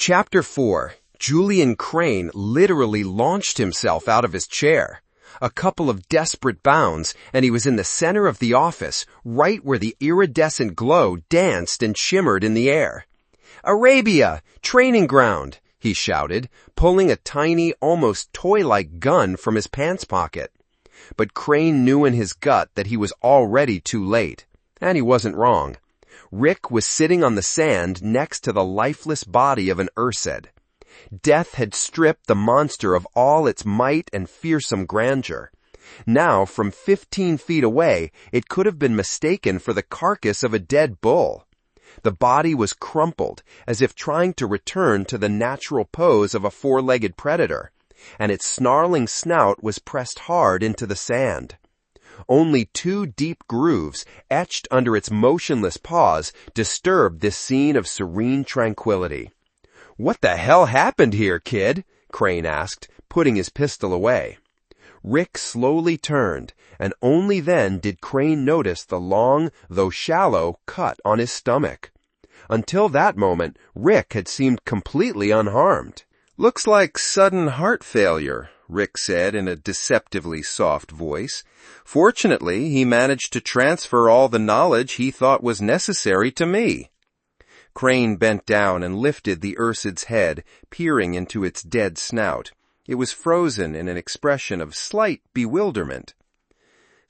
Chapter 4. Julian Crane literally launched himself out of his chair. A couple of desperate bounds, and he was in the center of the office, right where the iridescent glow danced and shimmered in the air. "Arabia! Training ground!" he shouted, pulling a tiny, almost toy-like gun from his pants pocket. But Crane knew in his gut that he was already too late. And he wasn't wrong. Rick was sitting on the sand next to the lifeless body of an Ursid. Death had stripped the monster of all its might and fearsome grandeur. Now, from 15 feet away, it could have been mistaken for the carcass of a dead bull. The body was crumpled, as if trying to return to the natural pose of a four-legged predator, and its snarling snout was pressed hard into the sand. Only 2 deep grooves, etched under its motionless paws, disturbed this scene of serene tranquility. "What the hell happened here, kid?" Crane asked, putting his pistol away. Rick slowly turned, and only then did Crane notice the long, though shallow, cut on his stomach. Until that moment, Rick had seemed completely unharmed. "Looks like sudden heart failure," Rick said in a deceptively soft voice. "Fortunately, he managed to transfer all the knowledge he thought was necessary to me." Crane bent down and lifted the Ursid's head, peering into its dead snout. It was frozen in an expression of slight bewilderment.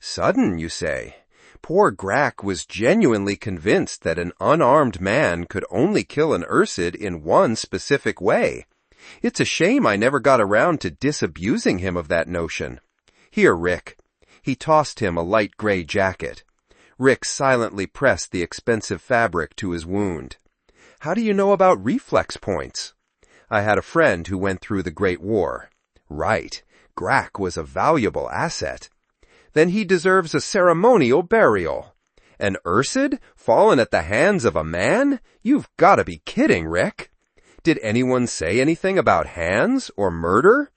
"Sudden, you say? Poor Grack was genuinely convinced that an unarmed man could only kill an Ursid in one specific way. It's a shame I never got around to disabusing him of that notion. Here, Rick." He tossed him a light gray jacket. Rick silently pressed the expensive fabric to his wound. "How do you know about reflex points?" "I had a friend who went through the Great War." "Right. Grack was a valuable asset." "Then he deserves a ceremonial burial." "An Ursid? Fallen at the hands of a man? You've got to be kidding, Rick." "Did anyone say anything about hands or murder?"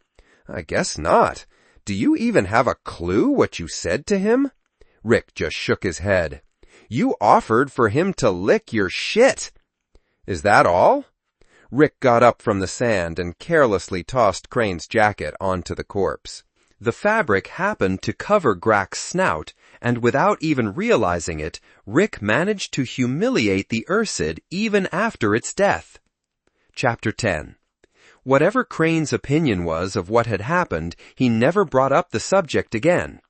"I guess not. Do you even have a clue what you said to him?" Rick just shook his head. "You offered for him to lick your shit." "Is that all?" Rick got up from the sand and carelessly tossed Crane's jacket onto the corpse. The fabric happened to cover Grack's snout, and without even realizing it, Rick managed to humiliate the Ursid even after its death. Chapter 10. Whatever Crane's opinion was of what had happened, he never brought up the subject again.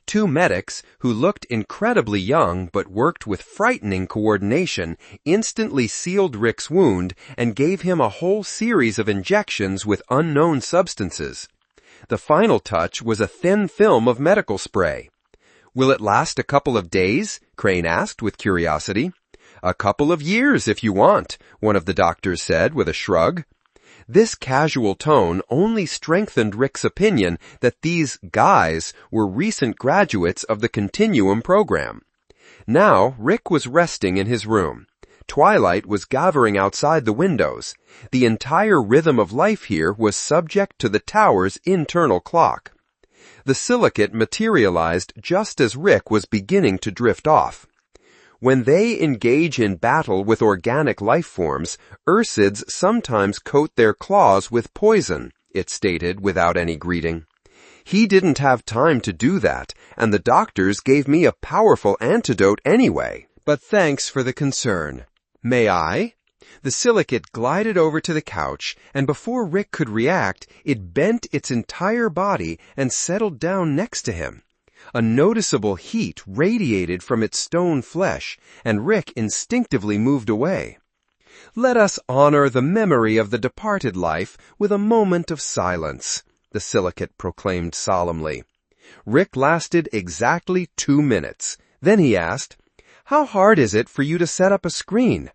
2 medics, who looked incredibly young but worked with frightening coordination, instantly sealed Rick's wound and gave him a whole series of injections with unknown substances. The final touch was a thin film of medical spray. "Will it last a couple of days?" Crane asked with curiosity. "A couple of years if you want," one of the doctors said with a shrug. This casual tone only strengthened Rick's opinion that these guys were recent graduates of the Continuum program. Now, Rick was resting in his room. Twilight was gathering outside the windows. The entire rhythm of life here was subject to the tower's internal clock. The silicate materialized just as Rick was beginning to drift off. When they engage in battle with organic life forms, Ursids sometimes coat their claws with poison, it stated without any greeting. He didn't have time to do that, and the doctors gave me a powerful antidote anyway. But thanks for the concern. May I? The silicate glided over to the couch, and before Rick could react, it bent its entire body and settled down next to him. A noticeable heat radiated from its stone flesh, and Rick instinctively moved away. "Let us honor the memory of the departed life with a moment of silence," the silicate proclaimed solemnly. Rick lasted exactly 2 minutes. Then he asked, "How hard is it for you to set up a screen?"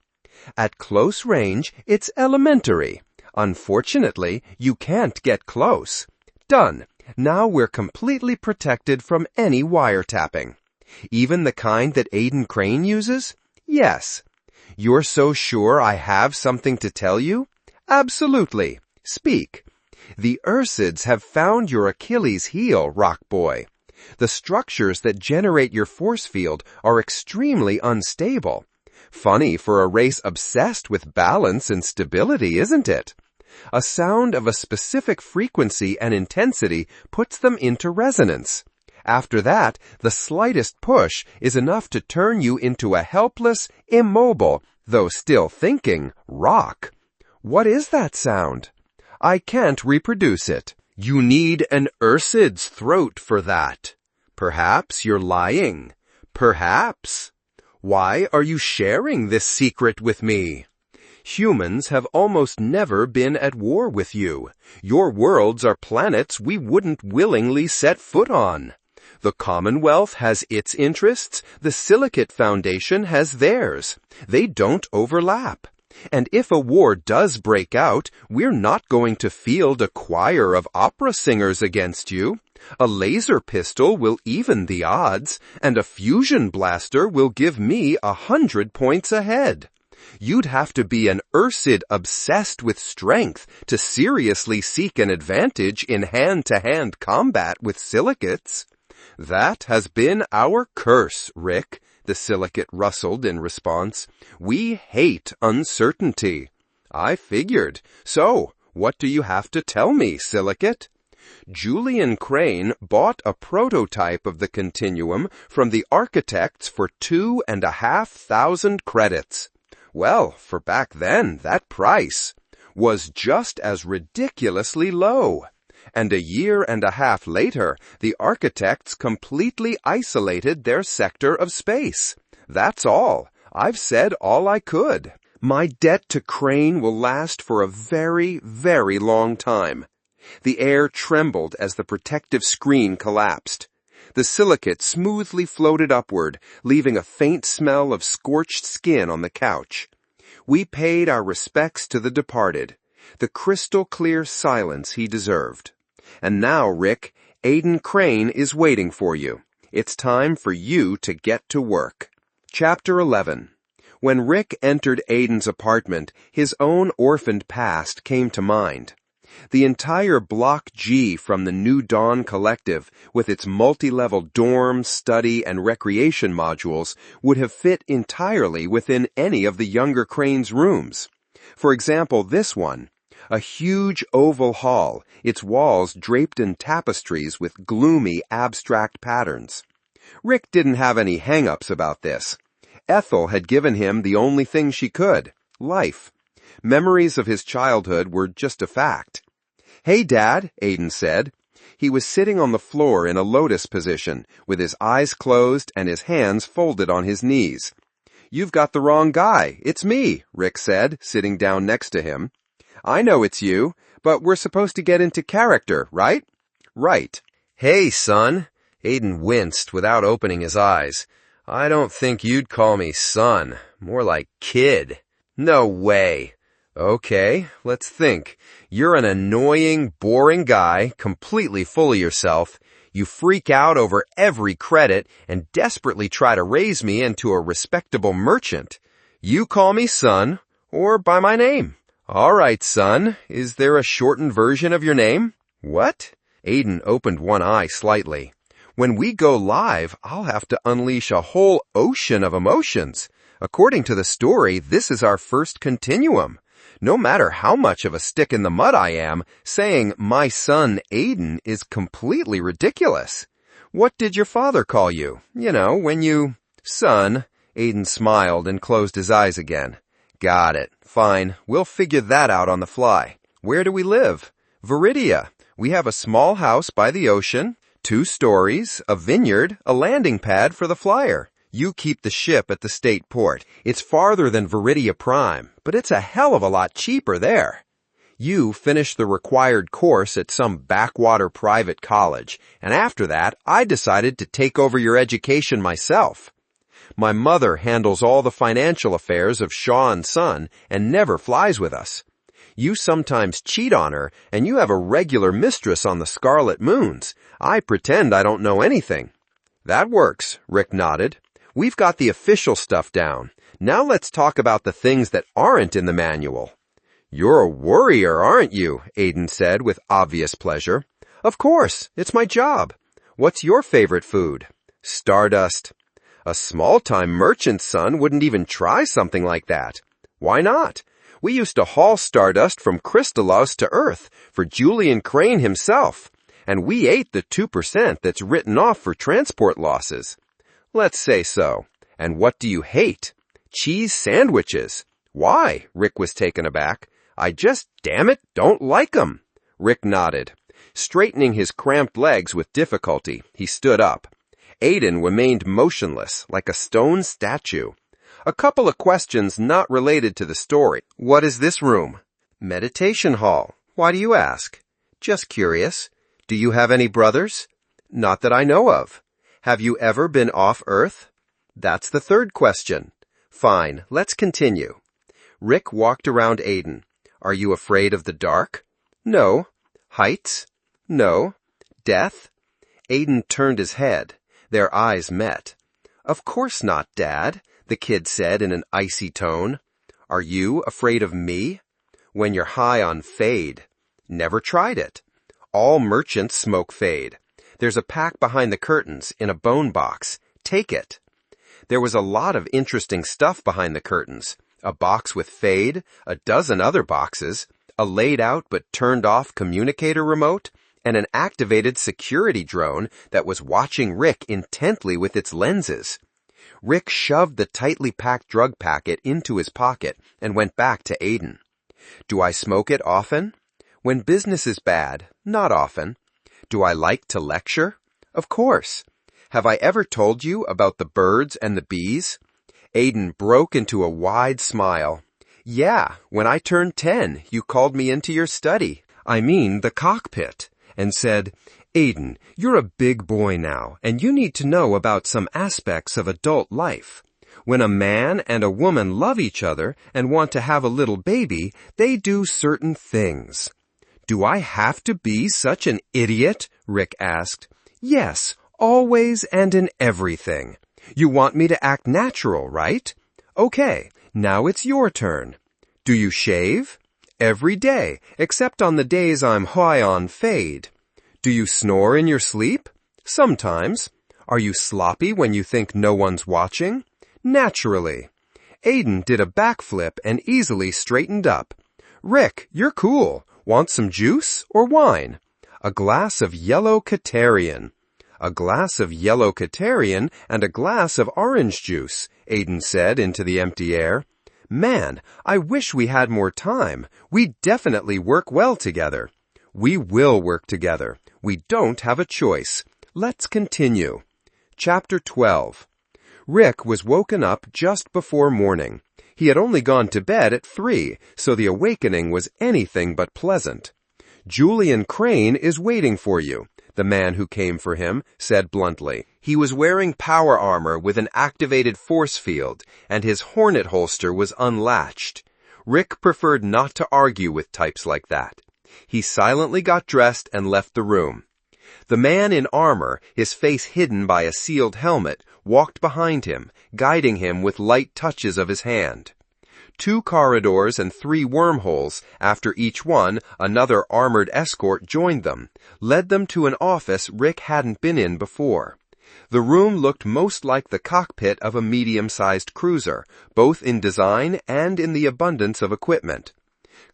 "At close range, it's elementary. Unfortunately, you can't get close." "Done. Now we're completely protected from any wiretapping." "Even the kind that Aiden Crane uses?" "Yes." "You're so sure I have something to tell you?" "Absolutely. Speak." "The Ursids have found your Achilles heel, Rock Boy. The structures that generate your force field are extremely unstable. Funny for a race obsessed with balance and stability, isn't it? A sound of a specific frequency and intensity puts them into resonance. After that, the slightest push is enough to turn you into a helpless, immobile, though still thinking, rock. What is that sound? I can't reproduce it. You need an ursid's throat for that. Perhaps you're lying. Perhaps. Why are you sharing this secret with me? Humans have almost never been at war with you. Your worlds are planets we wouldn't willingly set foot on. The Commonwealth has its interests, the Silicate Foundation has theirs. They don't overlap. And if a war does break out, we're not going to field a choir of opera singers against you. A laser pistol will even the odds, and a fusion blaster will give me 100 points ahead. You'd have to be an Ursid obsessed with strength to seriously seek an advantage in hand-to-hand combat with silicates. That has been our curse, Rick, the silicate rustled in response. We hate uncertainty. I figured. So, what do you have to tell me, silicate? Julian Crane bought a prototype of the Continuum from the architects for 2,500 credits. Well, for back then, that price was just as ridiculously low. And 1.5 years later, the architects completely isolated their sector of space. That's all. I've said all I could. My debt to Crane will last for a very, very long time. The air trembled as the protective screen collapsed. The silicate smoothly floated upward, leaving a faint smell of scorched skin on the couch. We paid our respects to the departed, the crystal-clear silence he deserved. And now, Rick, Aiden Crane is waiting for you. It's time for you to get to work. Chapter 11. When Rick entered Aiden's apartment, his own orphaned past came to mind. The entire Block G from the New Dawn Collective, with its multi-level dorm, study, and recreation modules, would have fit entirely within any of the younger Crane's rooms. For example, this one. A huge oval hall, its walls draped in tapestries with gloomy, abstract patterns. Rick didn't have any hang-ups about this. Ethel had given him the only thing she could, life. Memories of his childhood were just a fact. "Hey, Dad," Aiden said. He was sitting on the floor in a lotus position, with his eyes closed and his hands folded on his knees. "You've got the wrong guy. It's me," Rick said, sitting down next to him. "I know it's you, but we're supposed to get into character, right?" "Right." "Hey, son." Aiden winced without opening his eyes. "I don't think you'd call me son. More like kid." "No way." "Okay, let's think. You're an annoying, boring guy, completely full of yourself. You freak out over every credit and desperately try to raise me into a respectable merchant. You call me son, or by my name. All right, son. Is there a shortened version of your name?" "What?" Aiden opened one eye slightly. "When we go live, I'll have to unleash a whole ocean of emotions. According to the story, this is our first Continuum. No matter how much of a stick in the mud I am, saying my son Aiden is completely ridiculous. What did your father call you? You know, when you—" "Son." Aiden smiled and closed his eyes again. "Got it. Fine. We'll figure that out on the fly. Where do we live?" "Viridia. We have a small house by the ocean, 2 stories, a vineyard, a landing pad for the flyer. You keep the ship at the state port. It's farther than Viridia Prime, but it's a hell of a lot cheaper there. You finish the required course at some backwater private college, and after that, I decided to take over your education myself. My mother handles all the financial affairs of Shaw and Son and never flies with us. You sometimes cheat on her, and you have a regular mistress on the Scarlet Moons. I pretend I don't know anything." "That works," Rick nodded. "We've got the official stuff down. Now let's talk about the things that aren't in the manual." "You're a worrier, aren't you?" Aiden said with obvious pleasure. "Of course, it's my job. What's your favorite food?" "Stardust." A small-time merchant's son wouldn't even try something like that. Why not? We used to haul stardust from Kristalos to Earth for Julian Crane himself, and we ate the 2% that's written off for transport losses. Let's say so. And what do you hate? Cheese sandwiches. Why? Rick was taken aback. I just, damn it, don't like 'em. Rick nodded. Straightening his cramped legs with difficulty, he stood up. Aiden remained motionless, like a stone statue. A couple of questions not related to the story. What is this room? Meditation hall. Why do you ask? Just curious. Do you have any brothers? Not that I know of. Have you ever been off Earth? That's the third question. Fine, let's continue. Rick walked around Aiden. Are you afraid of the dark? No. Heights? No. Death? Aiden turned his head. Their eyes met. Of course not, Dad, the kid said in an icy tone. Are you afraid of me? When you're high on fade. Never tried it. All merchants smoke fade. There's a pack behind the curtains in a bone box. Take it. There was a lot of interesting stuff behind the curtains. A box with fade, a dozen other boxes, a laid-out but turned-off communicator remote, and an activated security drone that was watching Rick intently with its lenses. Rick shoved the tightly packed drug packet into his pocket and went back to Aiden. Do I smoke it often? When business is bad, not often. Do I like to lecture? Of course. Have I ever told you about the birds and the bees? Aiden broke into a wide smile. Yeah, when I turned 10, you called me into your study. I mean the cockpit. And said, Aiden, you're a big boy now, and you need to know about some aspects of adult life. When a man and a woman love each other and want to have a little baby, they do certain things. Do I have to be such an idiot? Rick asked. Yes, always and in everything. You want me to act natural, right? Okay, now it's your turn. Do you shave? Every day, except on the days I'm high on fade. Do you snore in your sleep? Sometimes. Are you sloppy when you think no one's watching? Naturally. Aiden did a backflip and easily straightened up. Rick, you're cool. Want some juice or wine? A glass of yellow Catarian. A glass of yellow Catarian and a glass of orange juice, Aiden said into the empty air. Man, I wish we had more time. We definitely work well together. We will work together. We don't have a choice. Let's continue. Chapter 12. Rick was woken up just before morning. He had only gone to bed at 3, so the awakening was anything but pleasant. Julian Crane is waiting for you, the man who came for him said bluntly. He was wearing power armor with an activated force field, and his hornet holster was unlatched. Rick preferred not to argue with types like that. He silently got dressed and left the room. The man in armor, his face hidden by a sealed helmet, walked behind him, guiding him with light touches of his hand. 2 corridors and 3 wormholes, after each one, another armored escort joined them, led them to an office Rick hadn't been in before. The room looked most like the cockpit of a medium-sized cruiser, both in design and in the abundance of equipment.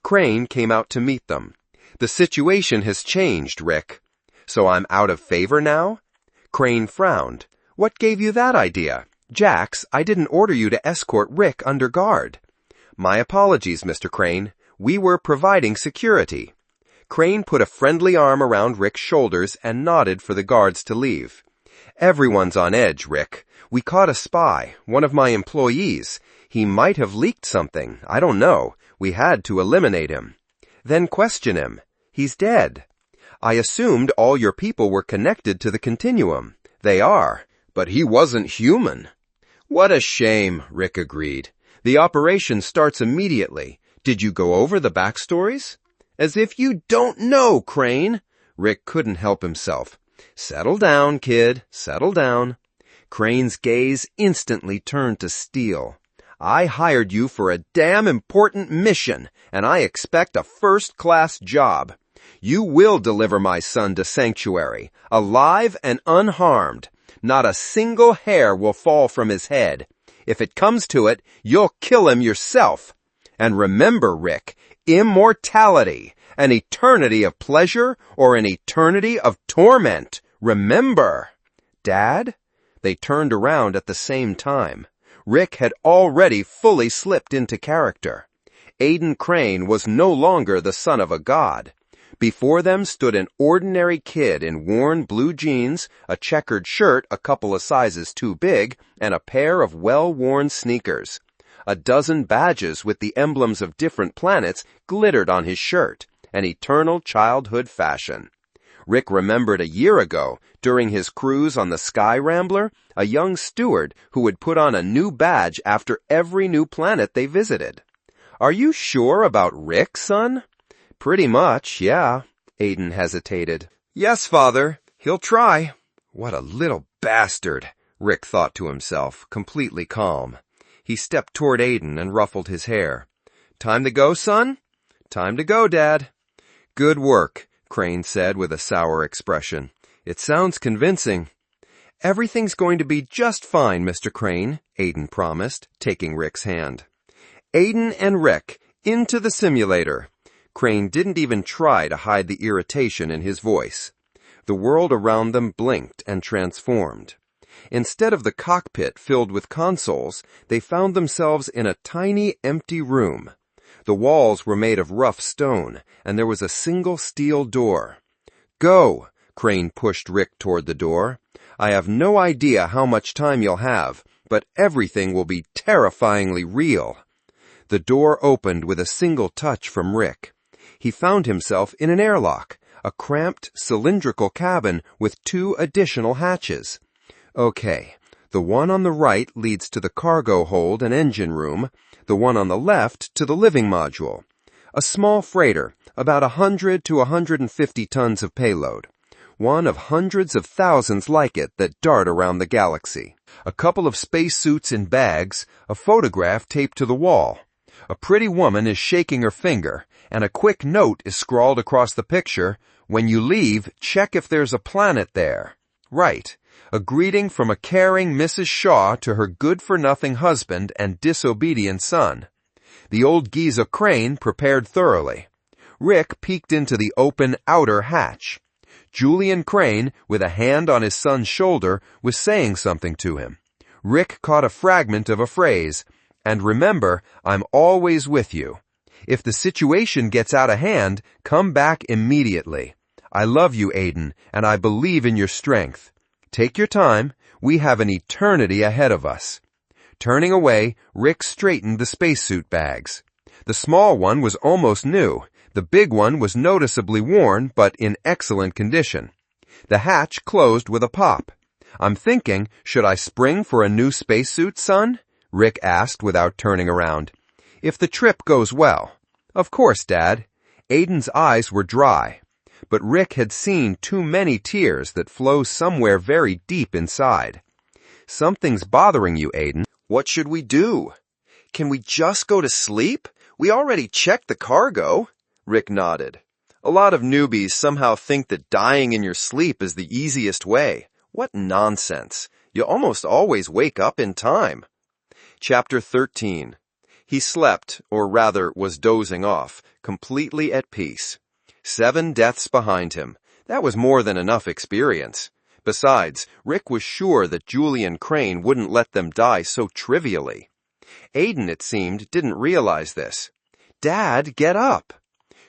Crane came out to meet them. The situation has changed, Rick. So I'm out of favor now? Crane frowned. What gave you that idea? Jax, I didn't order you to escort Rick under guard. My apologies, Mr. Crane. We were providing security. Crane put a friendly arm around Rick's shoulders and nodded for the guards to leave. Everyone's on edge, Rick. We caught a spy, one of my employees. He might have leaked something. I don't know. We had to eliminate him. Then question him. He's dead. I assumed all your people were connected to the Continuum. They are. But he wasn't human. What a shame, Rick agreed. The operation starts immediately. Did you go over the backstories? As if you don't know, Crane. Rick couldn't help himself. Settle down, kid. Settle down. Crane's gaze instantly turned to steel. I hired you for a damn important mission, and I expect a first-class job. You will deliver my son to Sanctuary, alive and unharmed. Not a single hair will fall from his head. If it comes to it, you'll kill him yourself. And remember, Rick, immortality, an eternity of pleasure or an eternity of torment. Remember. Dad? They turned around at the same time. Rick had already fully slipped into character. Aiden Crane was no longer the son of a god. Before them stood an ordinary kid in worn blue jeans, a checkered shirt a couple of sizes too big, and a pair of well-worn sneakers. A dozen badges with the emblems of different planets glittered on his shirt, an eternal childhood fashion. Rick remembered a year ago, during his cruise on the Sky Rambler, a young steward who would put on a new badge after every new planet they visited. Are you sure about Rick, son? Pretty much, yeah. Aiden hesitated. Yes, father. He'll try. What a little bastard, Rick thought to himself, completely calm. He stepped toward Aiden and ruffled his hair. Time to go, son? Time to go, Dad. Good work, Crane said with a sour expression. It sounds convincing. Everything's going to be just fine, Mr. Crane, Aiden promised, taking Rick's hand. Aiden and Rick, into the simulator. Crane didn't even try to hide the irritation in his voice. The world around them blinked and transformed. Instead of the cockpit filled with consoles, they found themselves in a tiny, empty room. The walls were made of rough stone, and there was a single steel door. Go! Crane pushed Rick toward the door. I have no idea how much time you'll have, but everything will be terrifyingly real. The door opened with a single touch from Rick. He found himself in an airlock, a cramped, cylindrical cabin with 2 additional hatches. Okay, the one on the right leads to the cargo hold and engine room, the one on the left to the living module. A small freighter, about 100 to 150 tons of payload. One of hundreds of thousands like it that dart around the galaxy. A couple of spacesuits in bags, a photograph taped to the wall. A pretty woman is shaking her finger, and a quick note is scrawled across the picture, "When you leave, check if there's a planet there." Right. A greeting from a caring Mrs. Shaw to her good-for-nothing husband and disobedient son. The old Giza Crane prepared thoroughly. Rick peeked into the open outer hatch. Julian Crane, with a hand on his son's shoulder, was saying something to him. Rick caught a fragment of a phrase, "And remember, I'm always with you. If the situation gets out of hand, come back immediately. I love you, Aiden, and I believe in your strength. Take your time. We have an eternity ahead of us." Turning away, Rick straightened the spacesuit bags. The small one was almost new. The big one was noticeably worn, but in excellent condition. The hatch closed with a pop. "I'm thinking, should I spring for a new spacesuit, son?" Rick asked without turning around. "If the trip goes well." "Of course, Dad." Aiden's eyes were dry. But Rick had seen too many tears that flow somewhere very deep inside. "Something's bothering you, Aiden. What should we do?" "Can we just go to sleep? We already checked the cargo." Rick nodded. "A lot of newbies somehow think that dying in your sleep is the easiest way. What nonsense. You almost always wake up in time." Chapter 13. He slept, or rather was dozing off, completely at peace. 7 deaths behind him. That was more than enough experience. Besides, Rick was sure that Julian Crane wouldn't let them die so trivially. Aiden, it seemed, didn't realize this. "Dad, get up."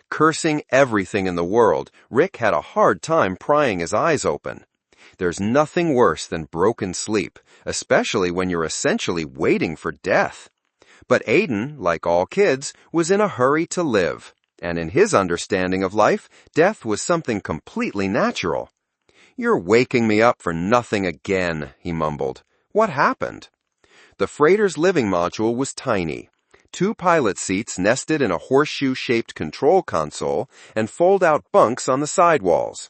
Cursing everything in the world, Rick had a hard time prying his eyes open. There's nothing worse than broken sleep, especially when you're essentially waiting for death. But Aiden, like all kids, was in a hurry to live. And in his understanding of life, death was something completely natural. "You're waking me up for nothing again," he mumbled. "What happened?" The freighter's living module was tiny. 2 pilot seats nested in a horseshoe-shaped control console and fold-out bunks on the side walls.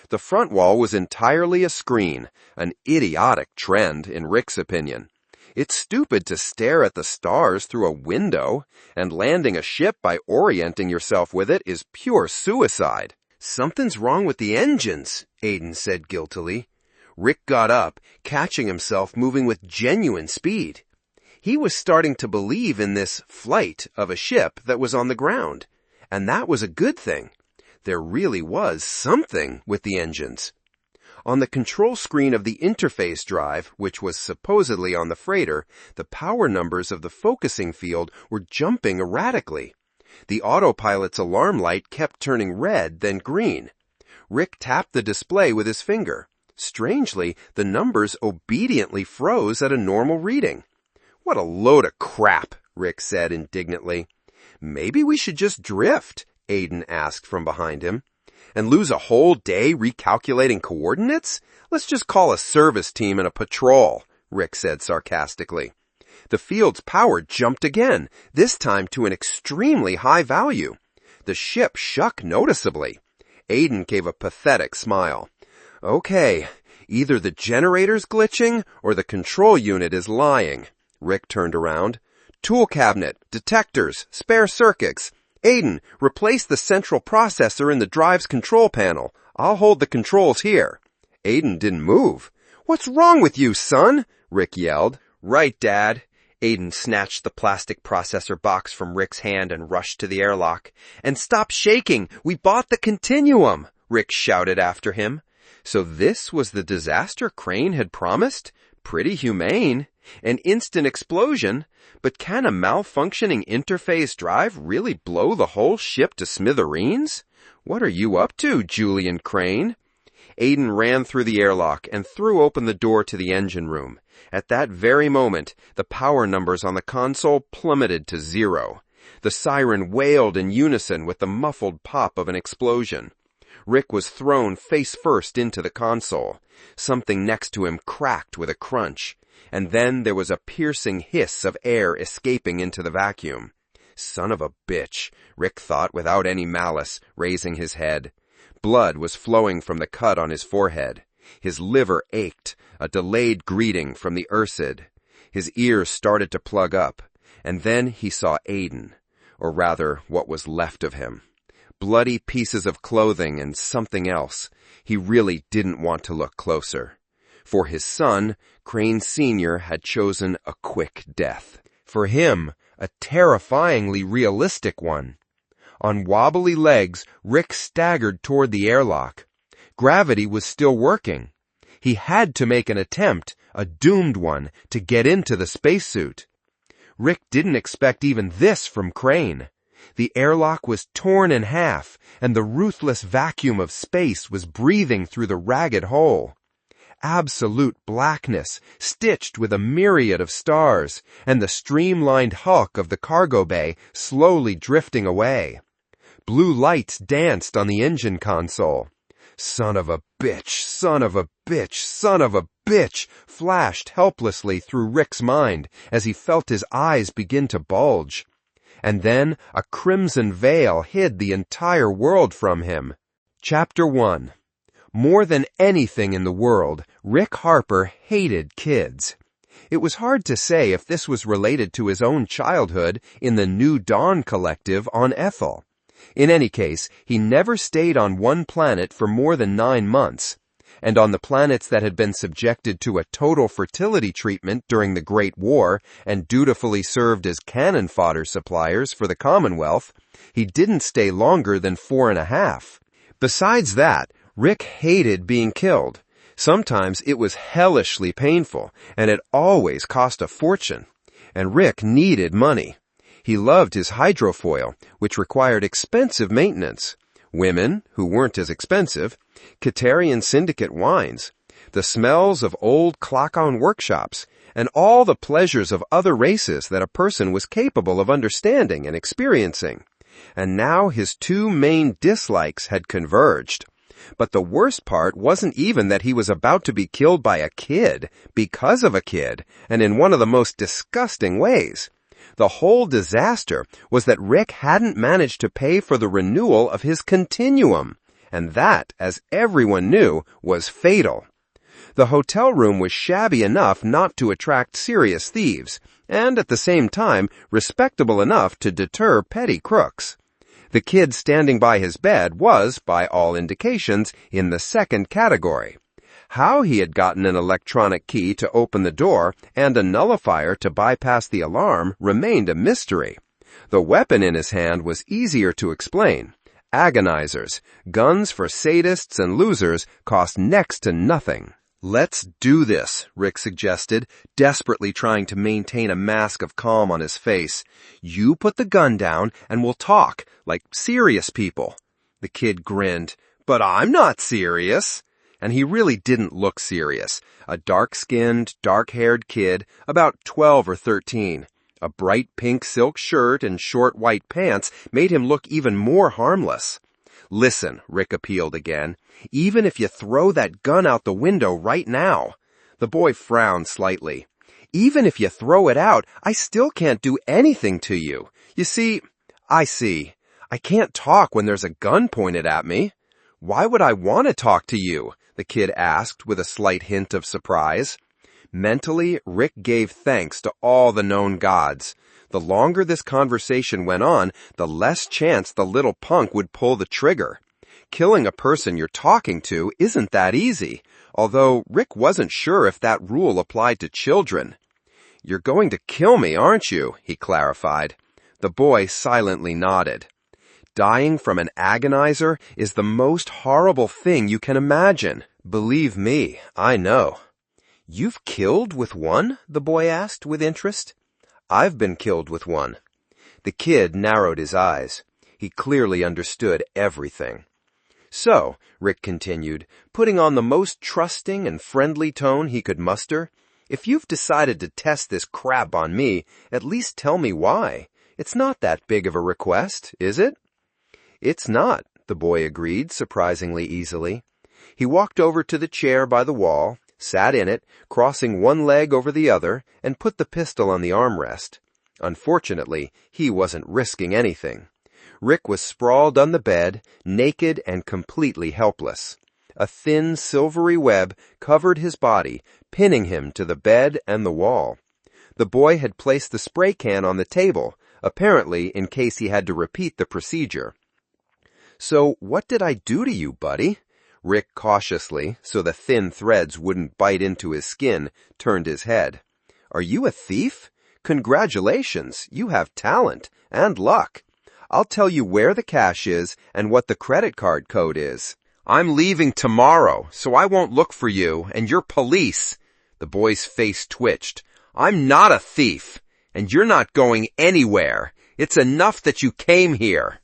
The front wall was entirely a screen, an idiotic trend, in Rick's opinion. It's stupid to stare at the stars through a window, and landing a ship by orienting yourself with it is pure suicide. "Something's wrong with the engines," Aiden said guiltily. Rick got up, catching himself moving with genuine speed. He was starting to believe in this flight of a ship that was on the ground, and that was a good thing. There really was something with the engines. On the control screen of the interface drive, which was supposedly on the freighter, the power numbers of the focusing field were jumping erratically. The autopilot's alarm light kept turning red, then green. Rick tapped the display with his finger. Strangely, the numbers obediently froze at a normal reading. "What a load of crap," Rick said indignantly. "Maybe we should just drift," Aiden asked from behind him. "And lose a whole day recalculating coordinates? Let's just call a service team and a patrol," Rick said sarcastically. The field's power jumped again, this time to an extremely high value. The ship shook noticeably. Aiden gave a pathetic smile. "Okay, either the generator's glitching or the control unit is lying." Rick turned around. "Tool cabinet, detectors, spare circuits. Aiden, replace the central processor in the drive's control panel. I'll hold the controls here." Aiden didn't move. "What's wrong with you, son?" Rick yelled. "Right, Dad." Aiden snatched the plastic processor box from Rick's hand and rushed to the airlock. "And stop shaking! We bought the Continuum!" Rick shouted after him. So this was the disaster Crane had promised? Pretty humane. An instant explosion. But can a malfunctioning interface drive really blow the whole ship to smithereens? "What are you up to, Julian Crane?" Aiden ran through the airlock and threw open the door to the engine room. At that very moment, the power numbers on the console plummeted to 0. The siren wailed in unison with the muffled pop of an explosion. Rick was thrown face first into the console. Something next to him cracked with a crunch. And then there was a piercing hiss of air escaping into the vacuum. "Son of a bitch," Rick thought without any malice, raising his head. Blood was flowing from the cut on his forehead. His liver ached, a delayed greeting from the Ursid. His ears started to plug up, and then he saw Aiden, or rather what was left of him. Bloody pieces of clothing and something else. He really didn't want to look closer. For his son, Crane Sr. had chosen a quick death. For him, a terrifyingly realistic one. On wobbly legs, Rick staggered toward the airlock. Gravity was still working. He had to make an attempt, a doomed one, to get into the spacesuit. Rick didn't expect even this from Crane. The airlock was torn in half, and the ruthless vacuum of space was breathing through the ragged hole. Absolute blackness, stitched with a myriad of stars, and the streamlined hulk of the cargo bay slowly drifting away. Blue lights danced on the engine console. "Son of a bitch, son of a bitch, son of a bitch," flashed helplessly through Rick's mind as he felt his eyes begin to bulge. And then a crimson veil hid the entire world from him. Chapter 1. More than anything in the world, Rick Harper hated kids. It was hard to say if this was related to his own childhood in the New Dawn Collective on Ethel. In any case, he never stayed on one planet for more than 9 months. And on the planets that had been subjected to a total fertility treatment during the Great War and dutifully served as cannon fodder suppliers for the Commonwealth, he didn't stay longer than 4.5. Besides that, Rick hated being killed. Sometimes it was hellishly painful, and it always cost a fortune. And Rick needed money. He loved his hydrofoil, which required expensive maintenance, women, who weren't as expensive, Katarian syndicate wines, the smells of old clock-on workshops, and all the pleasures of other races that a person was capable of understanding and experiencing. And now his 2 main dislikes had converged. But the worst part wasn't even that he was about to be killed by a kid, because of a kid, and in one of the most disgusting ways. The whole disaster was that Rick hadn't managed to pay for the renewal of his Continuum, and that, as everyone knew, was fatal. The hotel room was shabby enough not to attract serious thieves, and at the same time respectable enough to deter petty crooks. The kid standing by his bed was, by all indications, in the second category. How he had gotten an electronic key to open the door and a nullifier to bypass the alarm remained a mystery. The weapon in his hand was easier to explain. Agonizers, guns for sadists and losers, cost next to nothing. "Let's do this," Rick suggested, desperately trying to maintain a mask of calm on his face. "You put the gun down and we'll talk, like serious people." The kid grinned. "But I'm not serious." And he really didn't look serious. A dark-skinned, dark-haired kid, about 12 or 13. A bright pink silk shirt and short white pants made him look even more harmless. "Listen," Rick appealed again, "even if you throw that gun out the window right now." The boy frowned slightly. "Even if you throw it out, I still can't do anything to you. You see, I can't talk when there's a gun pointed at me." "Why would I want to talk to you?" the kid asked with a slight hint of surprise. Mentally, Rick gave thanks to all the known gods. The longer this conversation went on, the less chance the little punk would pull the trigger. Killing a person you're talking to isn't that easy, although Rick wasn't sure if that rule applied to children. "You're going to kill me, aren't you?" he clarified. The boy silently nodded. Dying from an agonizer is the most horrible thing you can imagine. Believe me, I know. "You've killed with one?" the boy asked with interest. "I've been killed with one." The kid narrowed his eyes. He clearly understood everything. "So," Rick continued, putting on the most trusting and friendly tone he could muster, "if you've decided to test this crap on me, at least tell me why. It's not that big of a request, is it?" "It's not," the boy agreed surprisingly easily. He walked over to the chair by the wall, sat in it, crossing one leg over the other, and put the pistol on the armrest. Unfortunately, he wasn't risking anything. Rick was sprawled on the bed, naked and completely helpless. A thin, silvery web covered his body, pinning him to the bed and the wall. The boy had placed the spray can on the table, apparently in case he had to repeat the procedure. "So what did I do to you, buddy?" Rick cautiously, so the thin threads wouldn't bite into his skin, turned his head. "Are you a thief? Congratulations, you have talent and luck. I'll tell you where the cash is and what the credit card code is. I'm leaving tomorrow, so I won't look for you, and you're police." The boy's face twitched. "I'm not a thief, and you're not going anywhere. It's enough that you came here."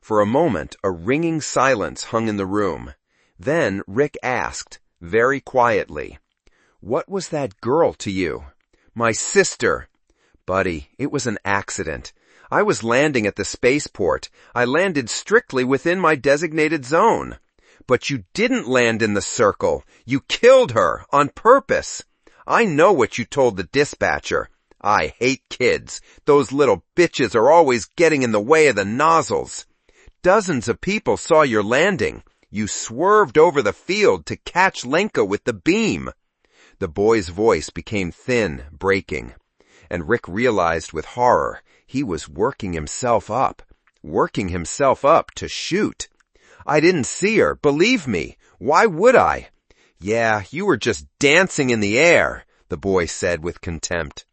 For a moment, a ringing silence hung in the room. Then Rick asked, very quietly, "What was that girl to you?" "My sister." "Buddy, it was an accident. I was landing at the spaceport. I landed strictly within my designated zone." "But you didn't land in the circle. You killed her on purpose. I know what you told the dispatcher. I hate kids. Those little bitches are always getting in the way of the nozzles. Dozens of people saw your landing. You swerved over the field to catch Lenka with the beam." The boy's voice became thin, breaking, and Rick realized with horror he was working himself up to shoot. "I didn't see her, believe me. Why would I?" "Yeah, you were just dancing in the air," the boy said with contempt.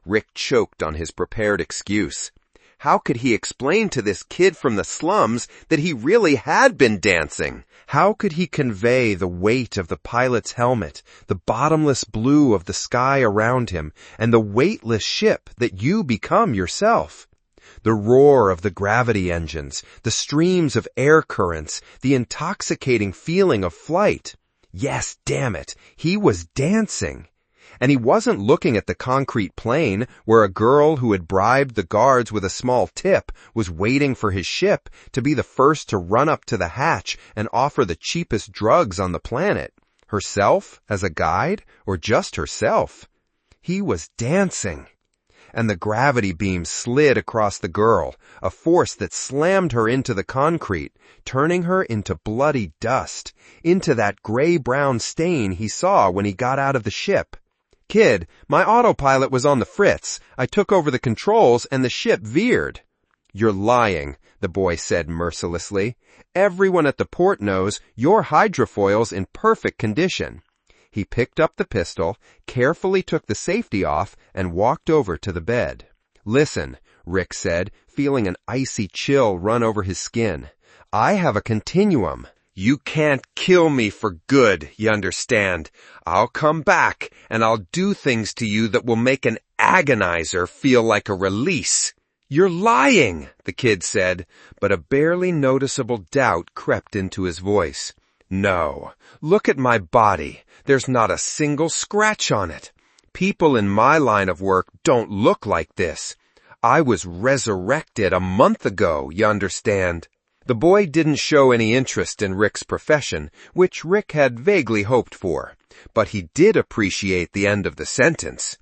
Rick choked on his prepared excuse. How could he explain to this kid from the slums that he really had been dancing? How could he convey the weight of the pilot's helmet, the bottomless blue of the sky around him, and the weightless ship that you become yourself? The roar of the gravity engines, the streams of air currents, the intoxicating feeling of flight. Yes, damn it, he was dancing. And he wasn't looking at the concrete plain where a girl who had bribed the guards with a small tip was waiting for his ship to be the first to run up to the hatch and offer the cheapest drugs on the planet. Herself as a guide, or just herself? He was dancing. And the gravity beam slid across the girl, a force that slammed her into the concrete, turning her into bloody dust, into that gray-brown stain he saw when he got out of the ship. "Kid, my autopilot was on the fritz. I took over the controls and the ship veered." "You're lying," the boy said mercilessly. "Everyone at the port knows your hydrofoil's in perfect condition. He picked up the pistol, carefully took the safety off, and walked over to the bed. "Listen," Rick said, feeling an icy chill run over his skin. "I have a continuum. You can't kill me for good, you understand? I'll come back, and I'll do things to you that will make an agonizer feel like a release." "You're lying," the kid said, but a barely noticeable doubt crept into his voice. "No, look at my body. There's not a single scratch on it. People in my line of work don't look like this. I was resurrected a month ago, you understand?" The boy didn't show any interest in Rick's profession, which Rick had vaguely hoped for, but he did appreciate the end of the sentence.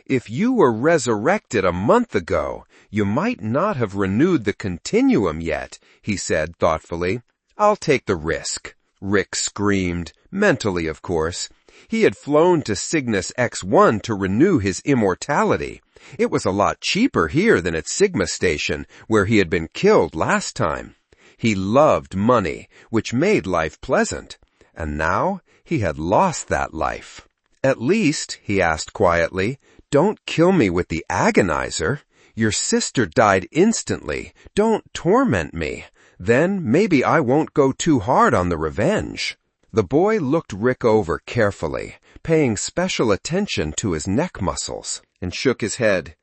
"If you were resurrected a month ago, you might not have renewed the continuum yet," he said thoughtfully. "I'll take the risk." Rick screamed, mentally of course. He had flown to Cygnus X1 to renew his immortality. It was a lot cheaper here than at Sigma Station, where he had been killed last time. He loved money, which made life pleasant, and now he had lost that life. "At least," he asked quietly, "don't kill me with the agonizer. Your sister died instantly. Don't torment me. Then maybe I won't go too hard on the revenge." The boy looked Rick over carefully, paying special attention to his neck muscles, and shook his head.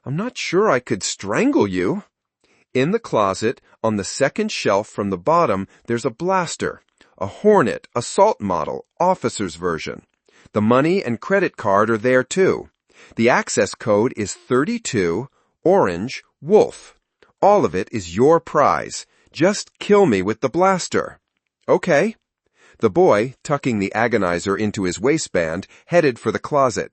"I'm not sure I could strangle you." In the closet, on the second shelf from the bottom, there's a blaster, a Hornet assault model, officer's version. The money and credit card are there too. The access code is 32 Orange Wolf. All of it is your prize. Just kill me with the blaster. "Okay." The boy, tucking the agonizer into his waistband, headed for the closet.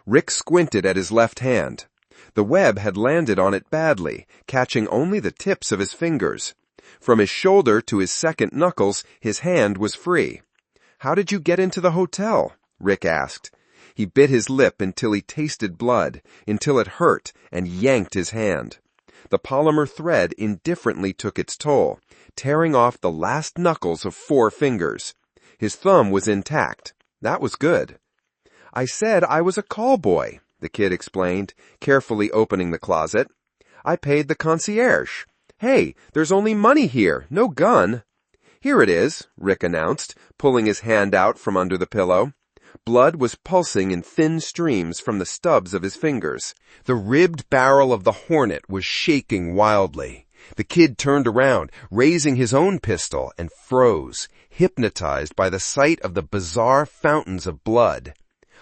Rick squinted at his left hand. The web had landed on it badly, catching only the tips of his fingers. From his shoulder to his second knuckles, his hand was free. "How did you get into the hotel?" Rick asked. He bit his lip until he tasted blood, until it hurt, and yanked his hand. The polymer thread indifferently took its toll, tearing off the last knuckles of 4 fingers. His thumb was intact. That was good. "I said I was a call boy," the kid explained, carefully opening the closet. "I paid the concierge. Hey, there's only money here, no gun." "Here it is," Rick announced, pulling his hand out from under the pillow. Blood was pulsing in thin streams from the stubs of his fingers. The ribbed barrel of the Hornet was shaking wildly. The kid turned around, raising his own pistol, and froze, hypnotized by the sight of the bizarre fountains of blood.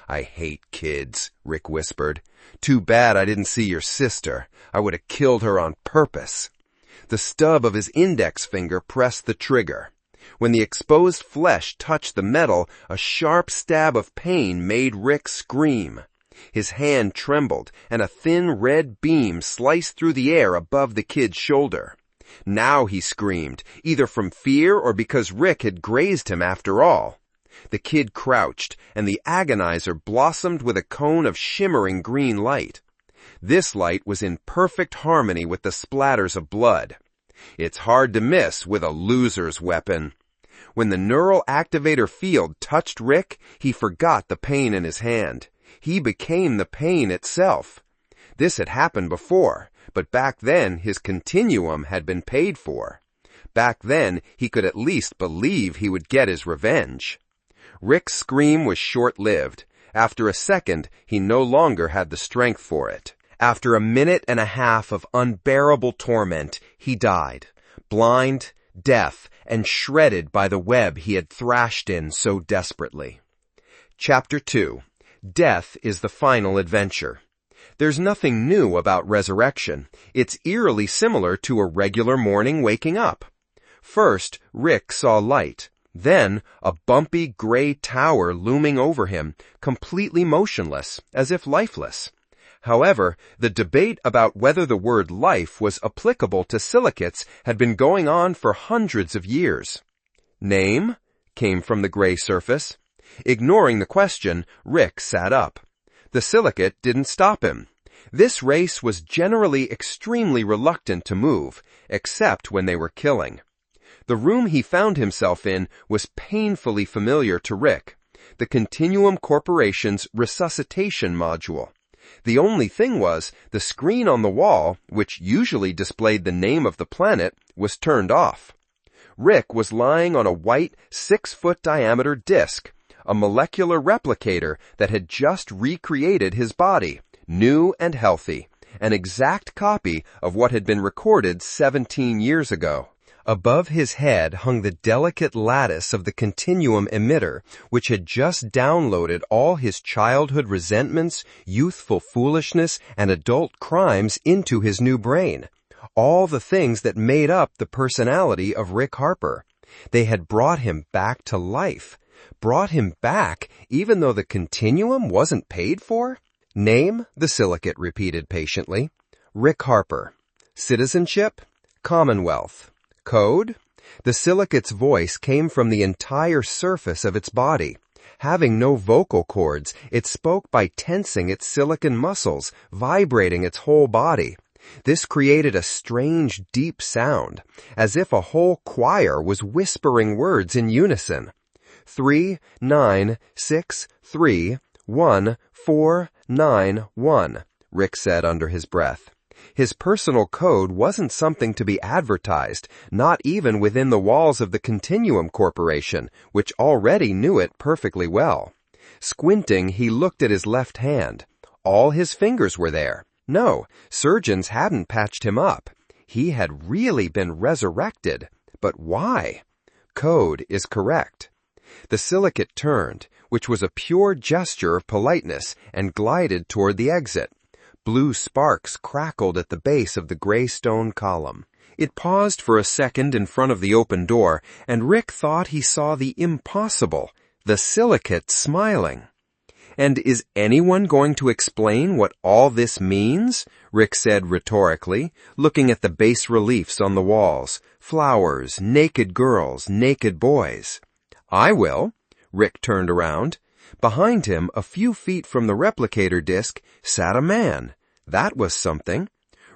"I hate kids," Rick whispered. "Too bad I didn't see your sister. I would have killed her on purpose." The stub of his index finger pressed the trigger. When the exposed flesh touched the metal, a sharp stab of pain made Rick scream. His hand trembled, and a thin red beam sliced through the air above the kid's shoulder. Now he screamed, either from fear or because Rick had grazed him after all. The kid crouched, and the agonizer blossomed with a cone of shimmering green light. This light was in perfect harmony with the splatters of blood. It's hard to miss with a loser's weapon. When the neural activator field touched Rick, he forgot the pain in his hand. He became the pain itself. This had happened before, but back then his continuum had been paid for. Back then he could at least believe he would get his revenge. Rick's scream was short-lived. After a second, he no longer had the strength for it. After a minute and a half of unbearable torment, he died, blind, deaf, and shredded by the web he had thrashed in so desperately. Chapter 2. Death is the final adventure. There's nothing new about resurrection. It's eerily similar to a regular morning waking up. First, Rick saw light. Then, a bumpy gray tower looming over him, completely motionless, as if lifeless. However, the debate about whether the word life was applicable to silicates had been going on for hundreds of years. "Name?" came from the gray surface. Ignoring the question, Rick sat up. The silicate didn't stop him. This race was generally extremely reluctant to move, except when they were killing. The room he found himself in was painfully familiar to Rick, the Continuum Corporation's resuscitation module. The only thing was, the screen on the wall, which usually displayed the name of the planet, was turned off. Rick was lying on a white, 6-foot diameter disc, a molecular replicator that had just recreated his body, new and healthy, an exact copy of what had been recorded 17 years ago. Above his head hung the delicate lattice of the Continuum emitter, which had just downloaded all his childhood resentments, youthful foolishness, and adult crimes into his new brain. All the things that made up the personality of Rick Harper. They had brought him back to life. Brought him back even though the Continuum wasn't paid for? Name, the silicate repeated patiently. Rick Harper. Citizenship? Commonwealth. Code? The silicate's voice came from the entire surface of its body. Having no vocal cords, it spoke by tensing its silicon muscles, vibrating its whole body. This created a strange, deep sound, as if a whole choir was whispering words in unison. 3, 9, 6, 3, 1, 4, 9, 1, Rick said under his breath. His personal code wasn't something to be advertised, not even within the walls of the Continuum Corporation, which already knew it perfectly well. Squinting, he looked at his left hand. All his fingers were there. No, surgeons hadn't patched him up. He had really been resurrected. But why? Code is correct. The silicate turned, which was a pure gesture of politeness, and glided toward the exit. Blue sparks crackled at the base of the gray stone column. It paused for a second in front of the open door, and Rick thought he saw the impossible, the silicate smiling. And is anyone going to explain what all this means? Rick said rhetorically, looking at the bas-reliefs on the walls. Flowers, naked girls, naked boys. I will. Rick turned around. Behind him, a few feet from the replicator disc, sat a man. That was something.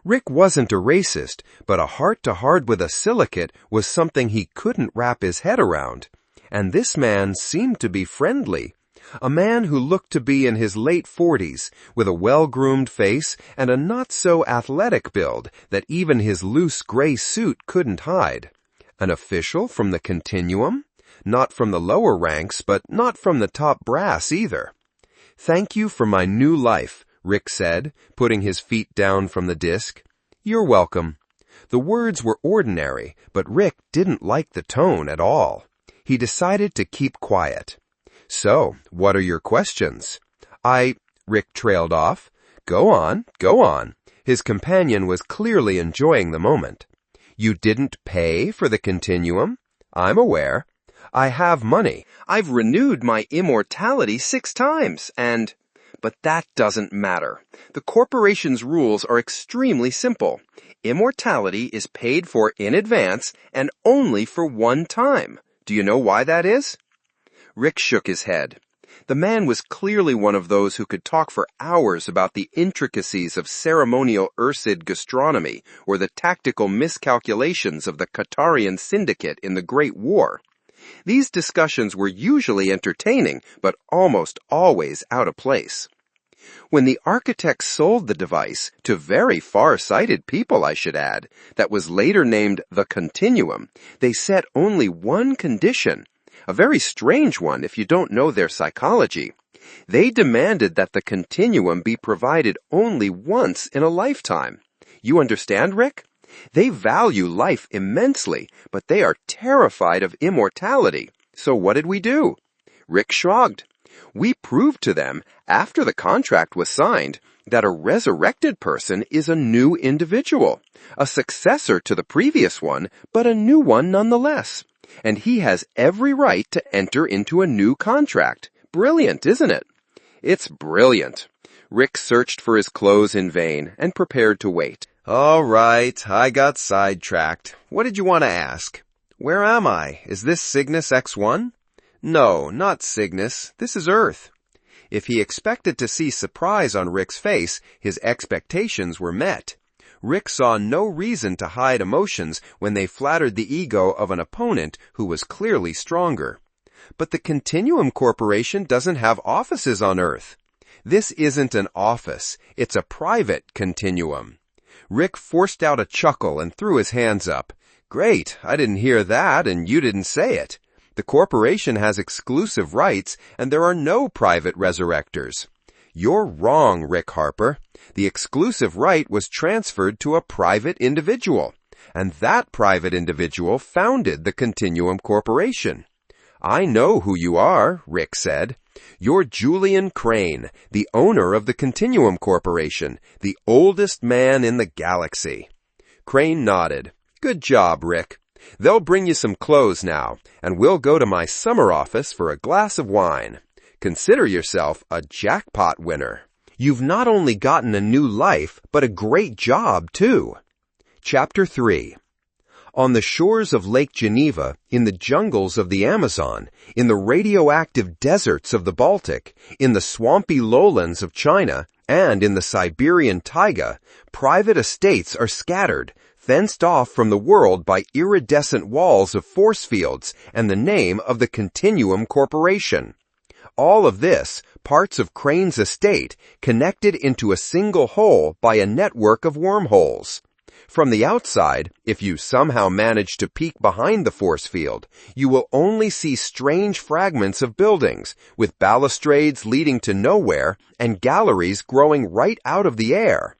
Rick wasn't a racist, but a heart-to-heart with a silicate was something he couldn't wrap his head around. And this man seemed to be friendly. A man who looked to be in his late 40s, with a well-groomed face and a not-so-athletic build that even his loose gray suit couldn't hide. An official from the Continuum? Not from the lower ranks, but not from the top brass either. Thank you for my new life, Rick said, putting his feet down from the disc. You're welcome. The words were ordinary, but Rick didn't like the tone at all. He decided to keep quiet. So, what are your questions? Rick trailed off. Go on, go on. His companion was clearly enjoying the moment. You didn't pay for the Continuum? I'm aware. I have money. I've renewed my immortality 6 times, But that doesn't matter. The corporation's rules are extremely simple. Immortality is paid for in advance and only for one time. Do you know why that is? Rick shook his head. The man was clearly one of those who could talk for hours about the intricacies of ceremonial Ursid gastronomy or the tactical miscalculations of the Qatarian syndicate in the Great War. These discussions were usually entertaining, but almost always out of place. When the architects sold the device, to very far-sighted people I should add, that was later named the Continuum, they set only one condition, a very strange one if you don't know their psychology. They demanded that the Continuum be provided only once in a lifetime. You understand, Rick? They value life immensely, but they are terrified of immortality. So what did we do? Rick shrugged. We proved to them, after the contract was signed, that a resurrected person is a new individual, a successor to the previous one, but a new one nonetheless. And he has every right to enter into a new contract. Brilliant, isn't it? It's brilliant. Rick searched for his clothes in vain and prepared to wait. All right, I got sidetracked. What did you want to ask? Where am I? Is this Cygnus X1? No, not Cygnus. This is Earth. If he expected to see surprise on Rick's face, his expectations were met. Rick saw no reason to hide emotions when they flattered the ego of an opponent who was clearly stronger. But the Continuum Corporation doesn't have offices on Earth. This isn't an office. It's a private continuum. Rick forced out a chuckle and threw his hands up. Great, I didn't hear that and you didn't say it. The corporation has exclusive rights and there are no private resurrectors. You're wrong, Rick Harper. The exclusive right was transferred to a private individual, and that private individual founded the Continuum Corporation. I know who you are, Rick said. You're Julian Crane, the owner of the Continuum Corporation, the oldest man in the galaxy. Crane nodded. Good job, Rick. They'll bring you some clothes now, and we'll go to my summer office for a glass of wine. Consider yourself a jackpot winner. You've not only gotten a new life, but a great job, too. Chapter 3. On the shores of Lake Geneva, in the jungles of the Amazon, in the radioactive deserts of the Baltic, in the swampy lowlands of China, and in the Siberian taiga, private estates are scattered, fenced off from the world by iridescent walls of force fields and the name of the Continuum Corporation. All of this, parts of Crane's estate, connected into a single whole by a network of wormholes. From the outside, if you somehow manage to peek behind the force field, you will only see strange fragments of buildings, with balustrades leading to nowhere and galleries growing right out of the air.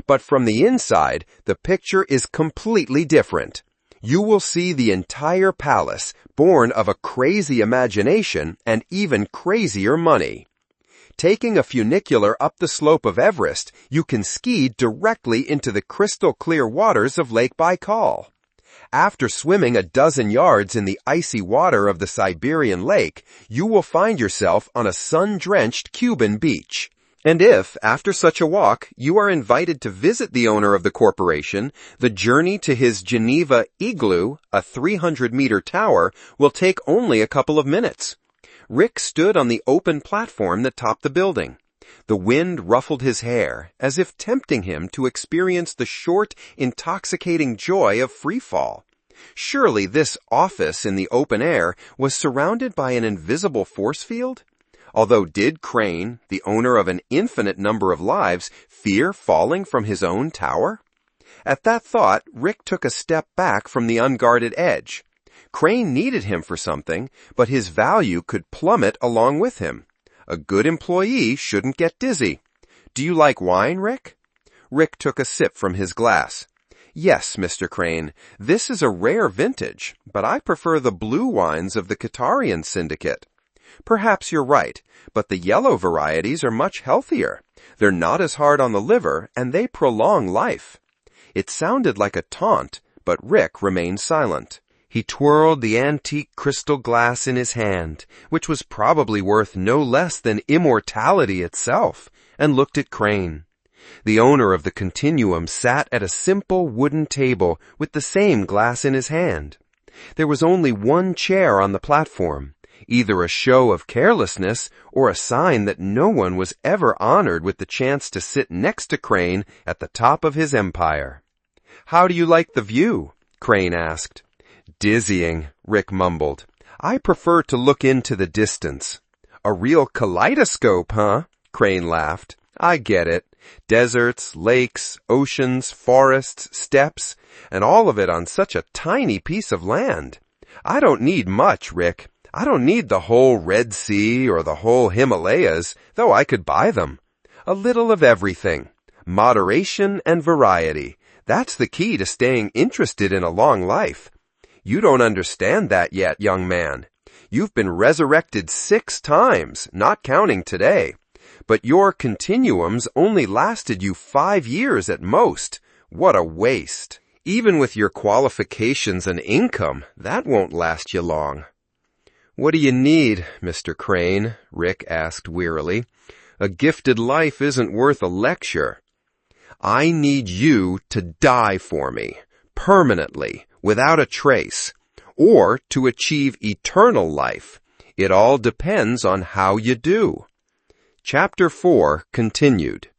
But from the inside, the picture is completely different. You will see the entire palace, born of a crazy imagination and even crazier money. Taking a funicular up the slope of Everest, you can ski directly into the crystal-clear waters of Lake Baikal. After swimming a dozen yards in the icy water of the Siberian lake, you will find yourself on a sun-drenched Cuban beach. And if, after such a walk, you are invited to visit the owner of the corporation, the journey to his Geneva igloo, a 300-meter tower, will take only a couple of minutes. Rick stood on the open platform that topped the building. The wind ruffled his hair, as if tempting him to experience the short, intoxicating joy of freefall. Surely this office in the open air was surrounded by an invisible force field? Although did Crane, the owner of an infinite number of lives, fear falling from his own tower? At that thought, Rick took a step back from the unguarded edge. Crane needed him for something, but his value could plummet along with him. A good employee shouldn't get dizzy. Do you like wine, Rick? Rick took a sip from his glass. Yes, Mr. Crane, this is a rare vintage, but I prefer the blue wines of the Qatarian syndicate. Perhaps you're right, but the yellow varieties are much healthier. They're not as hard on the liver, and they prolong life. It sounded like a taunt, but Rick remained silent. He twirled the antique crystal glass in his hand, which was probably worth no less than immortality itself, and looked at Crane. The owner of the Continuum sat at a simple wooden table with the same glass in his hand. There was only one chair on the platform, either a show of carelessness or a sign that no one was ever honored with the chance to sit next to Crane at the top of his empire. "How do you like the view?" Crane asked. "Dizzying," Rick mumbled. "I prefer to look into the distance." "A real kaleidoscope, huh?" Crane laughed. "I get it. Deserts, lakes, oceans, forests, steppes, and all of it on such a tiny piece of land. I don't need much, Rick. I don't need the whole Red Sea or the whole Himalayas, though I could buy them. A little of everything. Moderation and variety. That's the key to staying interested in a long life. You don't understand that yet, young man. You've been resurrected 6 times, not counting today. But your continuums only lasted you 5 years at most. What a waste. Even with your qualifications and income, that won't last you long." "What do you need, Mr. Crane?" Rick asked wearily. "A gifted life isn't worth a lecture." "I need you to die for me, permanently, without a trace, or to achieve eternal life. It all depends on how you do." Chapter 4 continued.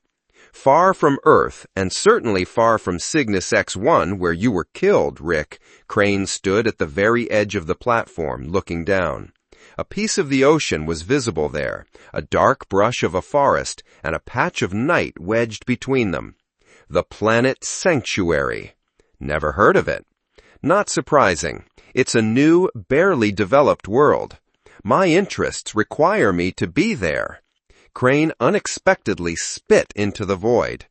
"Far from Earth, and certainly far from Cygnus X1, where you were killed, Rick," Crane stood at the very edge of the platform, looking down. A piece of the ocean was visible there, a dark brush of a forest, and a patch of night wedged between them. The planet Sanctuary. Never heard of it. Not surprising. It's a new, barely developed world. My interests require me to be there. Crane unexpectedly spit into the void.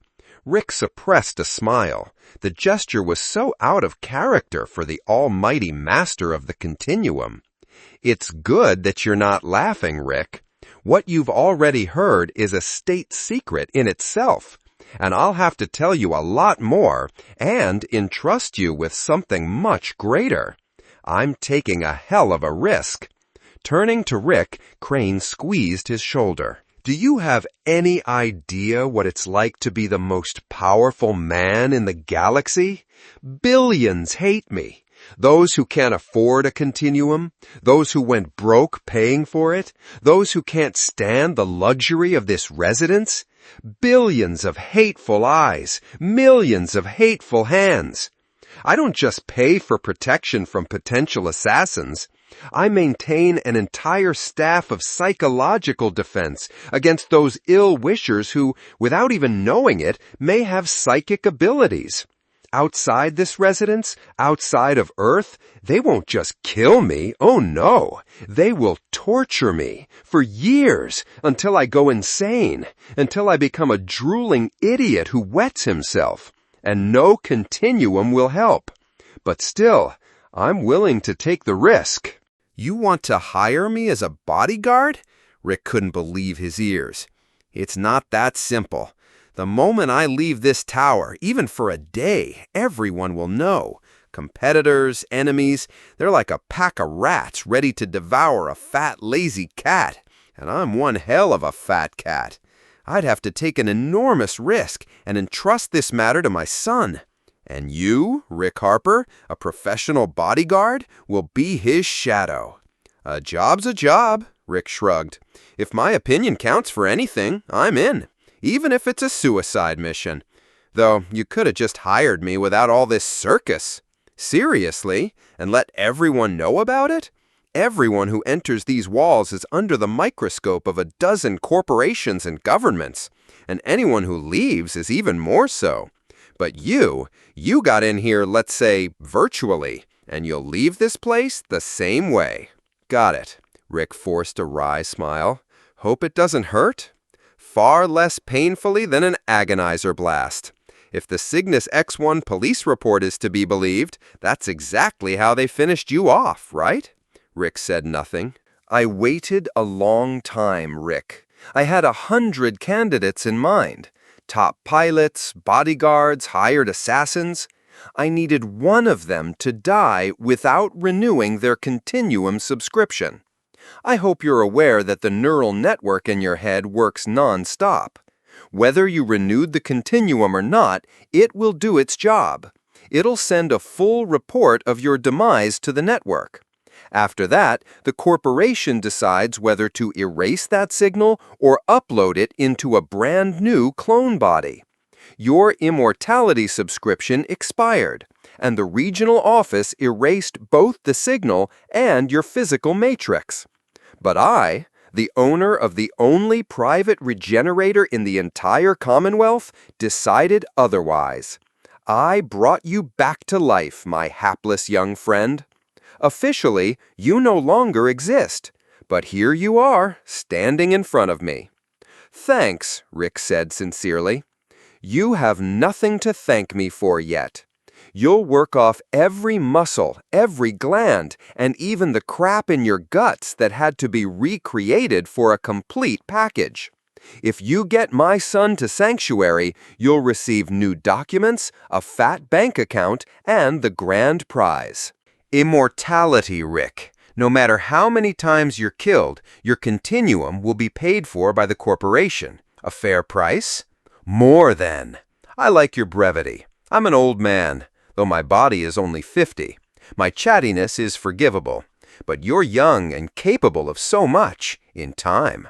Rick suppressed a smile. The gesture was so out of character for the almighty master of the Continuum. It's good that you're not laughing, Rick. What you've already heard is a state secret in itself, and I'll have to tell you a lot more and entrust you with something much greater. I'm taking a hell of a risk. Turning to Rick, Crane squeezed his shoulder. Do you have any idea what it's like to be the most powerful man in the galaxy? Billions hate me. Those who can't afford a continuum, those who went broke paying for it, those who can't stand the luxury of this residence. Billions of hateful eyes, millions of hateful hands. I don't just pay for protection from potential assassins. I maintain an entire staff of psychological defense against those ill-wishers who, without even knowing it, may have psychic abilities. Outside this residence, outside of Earth, they won't just kill me. Oh no, they will torture me for years until I go insane, until I become a drooling idiot who wets himself. And no continuum will help. But still, I'm willing to take the risk. You want to hire me as a bodyguard? Rick couldn't believe his ears. It's not that simple. The moment I leave this tower, even for a day, everyone will know. Competitors, enemies, they're like a pack of rats ready to devour a fat, lazy cat. And I'm one hell of a fat cat. I'd have to take an enormous risk and entrust this matter to my son. And you, Rick Harper, a professional bodyguard, will be his shadow. A job's a job, Rick shrugged. If my opinion counts for anything, I'm in, even if it's a suicide mission. Though you could have just hired me without all this circus. Seriously, and let everyone know about it? Everyone who enters these walls is under the microscope of a dozen corporations and governments, and anyone who leaves is even more so. But you got in here, let's say, virtually, and you'll leave this place the same way. Got it. Rick forced a wry smile. Hope it doesn't hurt? Far less painfully than an agonizer blast. If the Cygnus X1 police report is to be believed, that's exactly how they finished you off, right? Rick said nothing. I waited a long time, Rick. I had 100 candidates in mind. Top pilots, bodyguards, hired assassins. I needed one of them to die without renewing their Continuum subscription. I hope you're aware that the neural network in your head works non-stop. Whether you renewed the Continuum or not, it will do its job. It'll send a full report of your demise to the network. After that, the corporation decides whether to erase that signal or upload it into a brand new clone body. Your Immortality subscription expired, and the regional office erased both the signal and your physical matrix. But I, the owner of the only private regenerator in the entire Commonwealth, decided otherwise. I brought you back to life, my hapless young friend. Officially, you no longer exist, but here you are, standing in front of me. Thanks, Rick said sincerely. You have nothing to thank me for yet. You'll work off every muscle, every gland, and even the crap in your guts that had to be recreated for a complete package. If you get my son to Sanctuary, you'll receive new documents, a fat bank account, and the grand prize. Immortality, Rick. No matter how many times you're killed, your Continuum will be paid for by the corporation. A fair price? More than. I like your brevity. I'm an old man, though my body is only 50. My chattiness is forgivable, but you're young and capable of so much in time.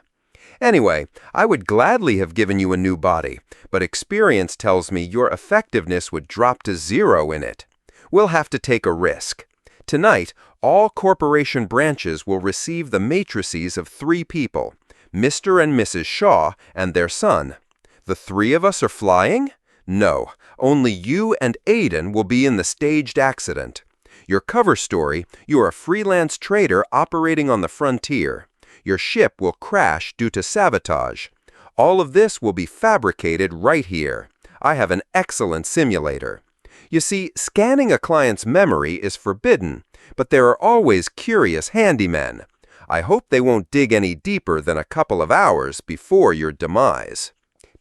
Anyway, I would gladly have given you a new body, but experience tells me your effectiveness would drop to 0 in it. We'll have to take a risk. Tonight, All corporation branches will receive the matrices of 3 people, Mr. and Mrs. Shaw and their son. The 3 of us are flying? No, only you and Aiden will be in the staged accident. Your cover story, you're a freelance trader operating on the frontier. Your ship will crash due to sabotage. All of this will be fabricated right here. I have an excellent simulator. You see, scanning a client's memory is forbidden, but there are always curious handymen. I hope they won't dig any deeper than a couple of hours before your demise.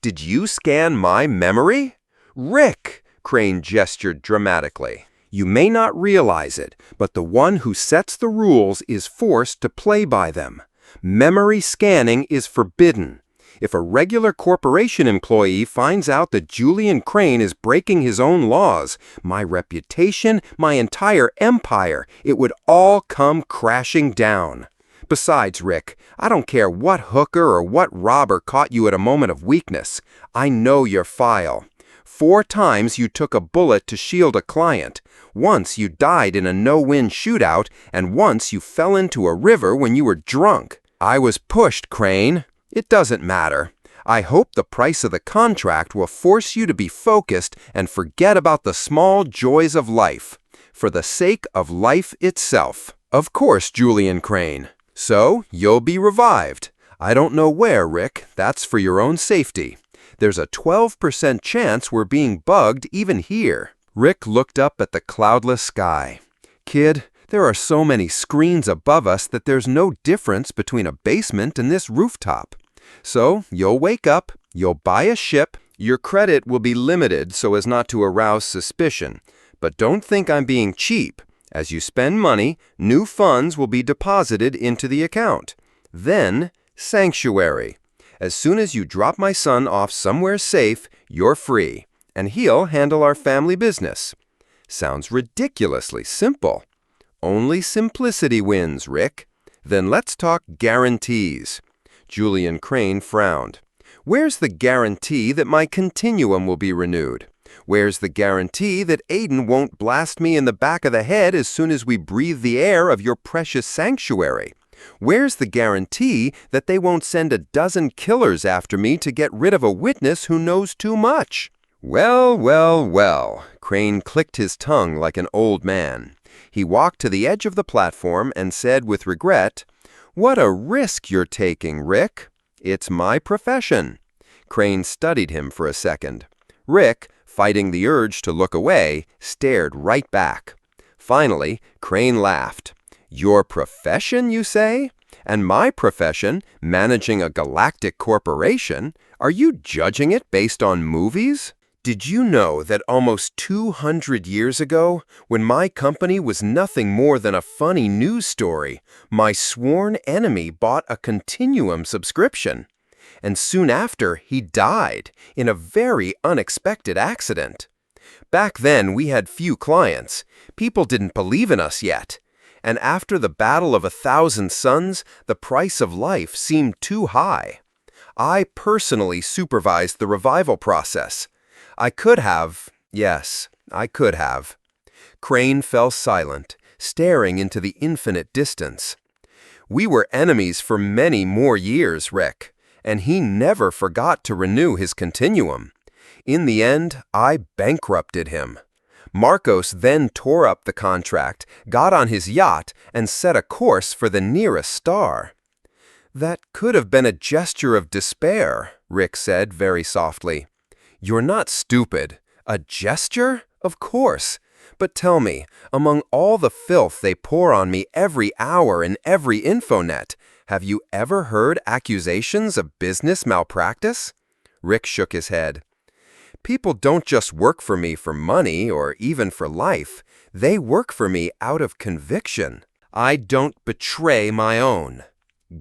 Did you scan my memory? Rick! Crane gestured dramatically. You may not realize it, but the one who sets the rules is forced to play by them. Memory scanning is forbidden. If a regular corporation employee finds out that Julian Crane is breaking his own laws, my reputation, my entire empire, it would all come crashing down. Besides, Rick, I don't care what hooker or what robber caught you at a moment of weakness. I know your file. 4 times you took a bullet to shield a client. Once you died in a no-win shootout, and once you fell into a river when you were drunk. I was pushed, Crane. It doesn't matter. I hope the price of the contract will force you to be focused and forget about the small joys of life, for the sake of life itself. Of course, Julian Crane. So, you'll be revived. I don't know where, Rick. That's for your own safety. There's a 12% chance we're being bugged even here. Rick looked up at the cloudless sky. Kid, there are so many screens above us that there's no difference between a basement and this rooftop. So, you'll wake up, you'll buy a ship, your credit will be limited so as not to arouse suspicion. But don't think I'm being cheap. As you spend money, new funds will be deposited into the account. Then, sanctuary. As soon as you drop my son off somewhere safe, you're free, and he'll handle our family business. Sounds ridiculously simple. Only simplicity wins, Rick. Then let's talk guarantees. Julian Crane frowned. Where's the guarantee that my Continuum will be renewed? Where's the guarantee that Aiden won't blast me in the back of the head as soon as we breathe the air of your precious sanctuary? Where's the guarantee that they won't send a dozen killers after me to get rid of a witness who knows too much? Well, well, well, Crane clicked his tongue like an old man. He walked to the edge of the platform and said with regret, "What a risk you're taking, Rick. It's my profession." Crane studied him for a second. Rick, fighting the urge to look away, stared right back. Finally, Crane laughed. Your profession, you say? And my profession, managing a galactic corporation, are you judging it based on movies? Did you know that almost 200 years ago, when my company was nothing more than a funny news story, my sworn enemy bought a Continuum subscription? And soon after, he died in a very unexpected accident. Back then, we had few clients. People didn't believe in us yet. And after the Battle of 1,000 Suns, the price of life seemed too high. I personally supervised the revival process. I could have, yes, I could have. Crane fell silent, staring into the infinite distance. We were enemies for many more years, Rick, and he never forgot to renew his Continuum. In the end, I bankrupted him. Marcos then tore up the contract, got on his yacht, and set a course for the nearest star. That could have been a gesture of despair, Rick said very softly. You're not stupid. A gesture? Of course. But tell me, among all the filth they pour on me every hour in every infonet, have you ever heard accusations of business malpractice? Rick shook his head. People don't just work for me for money or even for life. They work for me out of conviction. I don't betray my own.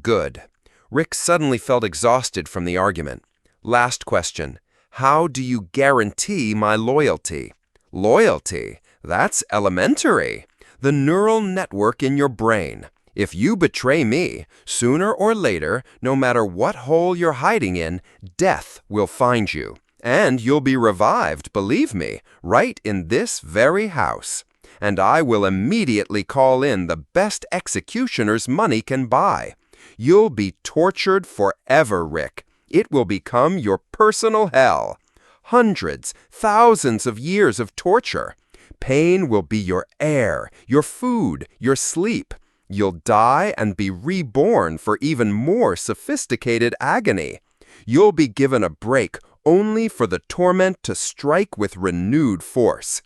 Good. Rick suddenly felt exhausted from the argument. Last question. How do you guarantee my loyalty? Loyalty? That's elementary. The neural network in your brain. If you betray me, sooner or later, no matter what hole you're hiding in, death will find you. And you'll be revived, believe me, right in this very house. and I will immediately call in the best executioners money can buy. You'll be tortured forever, Rick. It will become your personal hell. Hundreds, thousands of years of torture. Pain will be your air, your food, your sleep. You'll die and be reborn for even more sophisticated agony. You'll be given a break only for the torment to strike with renewed force.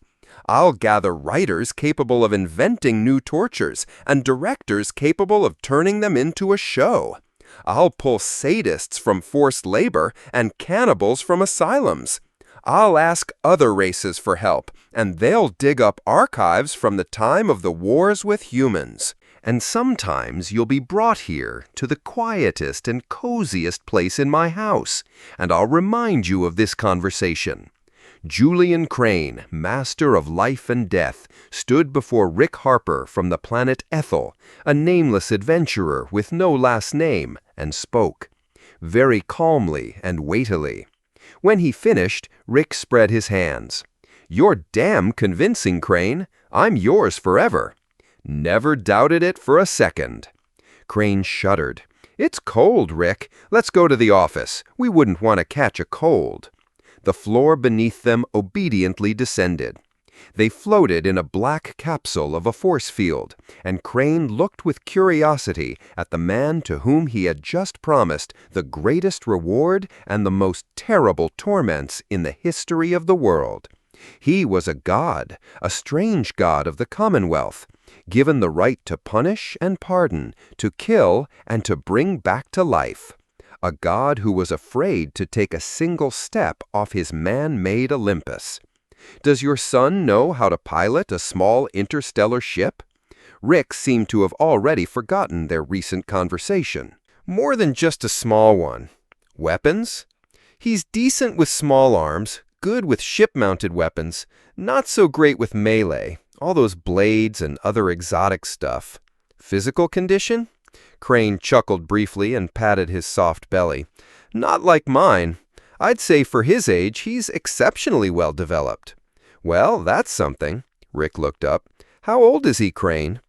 I'll gather writers capable of inventing new tortures and directors capable of turning them into a show. I'll pull sadists from forced labor and cannibals from asylums. I'll ask other races for help, and they'll dig up archives from the time of the wars with humans. And sometimes you'll be brought here to the quietest and coziest place in my house, and I'll remind you of this conversation. Julian Crane, master of life and death, stood before Rick Harper from the planet Ethel, a nameless adventurer with no last name, and spoke, very calmly and weightily. When he finished, Rick spread his hands. "You're damn convincing, Crane. I'm yours forever." "Never doubted it for a second." Crane shuddered. "It's cold, Rick. Let's go to the office. We wouldn't want to catch a cold." The floor beneath them obediently descended. They floated in a black capsule of a force field, and Crane looked with curiosity at the man to whom he had just promised the greatest reward and the most terrible torments in the history of the world. He was a god, a strange god of the Commonwealth, given the right to punish and pardon, to kill and to bring back to life. A god who was afraid to take a single step off his man-made Olympus. Does your son know how to pilot a small interstellar ship? Rick seemed to have already forgotten their recent conversation. More than just a small one. Weapons? He's decent with small arms, good with ship-mounted weapons, not so great with melee, all those blades and other exotic stuff. Physical condition? Crane chuckled briefly and patted his soft belly. Not like mine. I'd say for his age, he's exceptionally well developed. Well, that's something. Rick looked up. How old is he, Crane?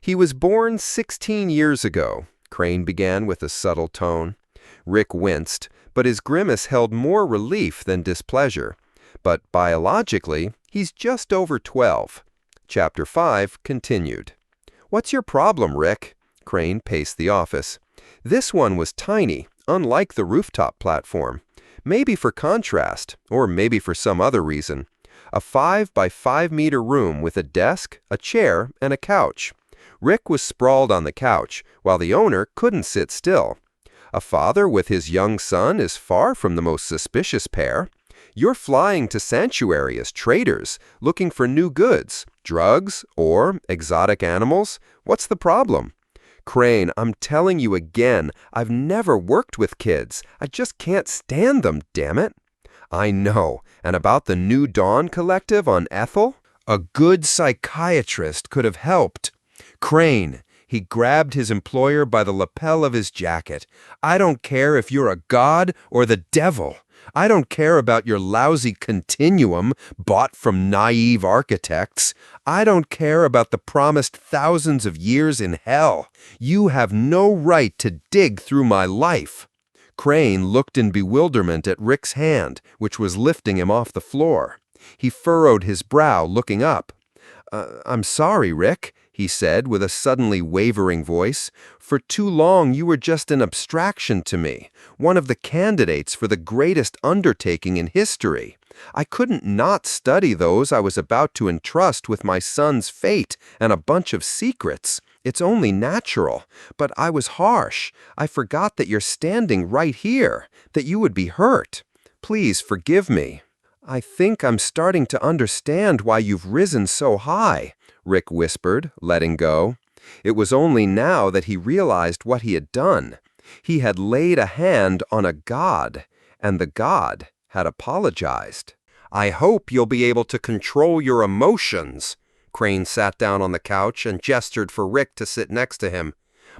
He was born 16 years ago, Crane began with a subtle tone. Rick winced, but his grimace held more relief than displeasure. But biologically, he's just over 12. Chapter 5 continued. What's your problem, Rick? Crane paced the office. This one was tiny, unlike the rooftop platform. Maybe for contrast, or maybe for some other reason. A 5 by 5 meter room with a desk, a chair, and a couch. Rick was sprawled on the couch, while the owner couldn't sit still. A father with his young son is far from the most suspicious pair. You're flying to Sanctuary as traders, looking for new goods, drugs, or exotic animals. What's the problem? Crane, I'm telling you again, I've never worked with kids. I just can't stand them, damn it. I know. And about the New Dawn Collective on Ethel? A good psychiatrist could have helped. Crane, he grabbed his employer by the lapel of his jacket. I don't care if you're a god or the devil. I don't care about your lousy Continuum bought from naive architects. I don't care about the promised thousands of years in hell. You have no right to dig through my life. Crane looked in bewilderment at Rick's hand, which was lifting him off the floor. He furrowed his brow, looking up. I'm sorry, Rick, he said with a suddenly wavering voice. For too long you were just an abstraction to me, one of the candidates for the greatest undertaking in history. I couldn't not study those I was about to entrust with my son's fate and a bunch of secrets. It's only natural. But I was harsh. I forgot that you're standing right here, that you would be hurt. Please forgive me. I think I'm starting to understand why you've risen so high, Rick whispered, letting go. It was only now that he realized what he had done. He had laid a hand on a god, and the god had apologized. I hope you'll be able to control your emotions. Crane sat down on the couch and gestured for Rick to sit next to him.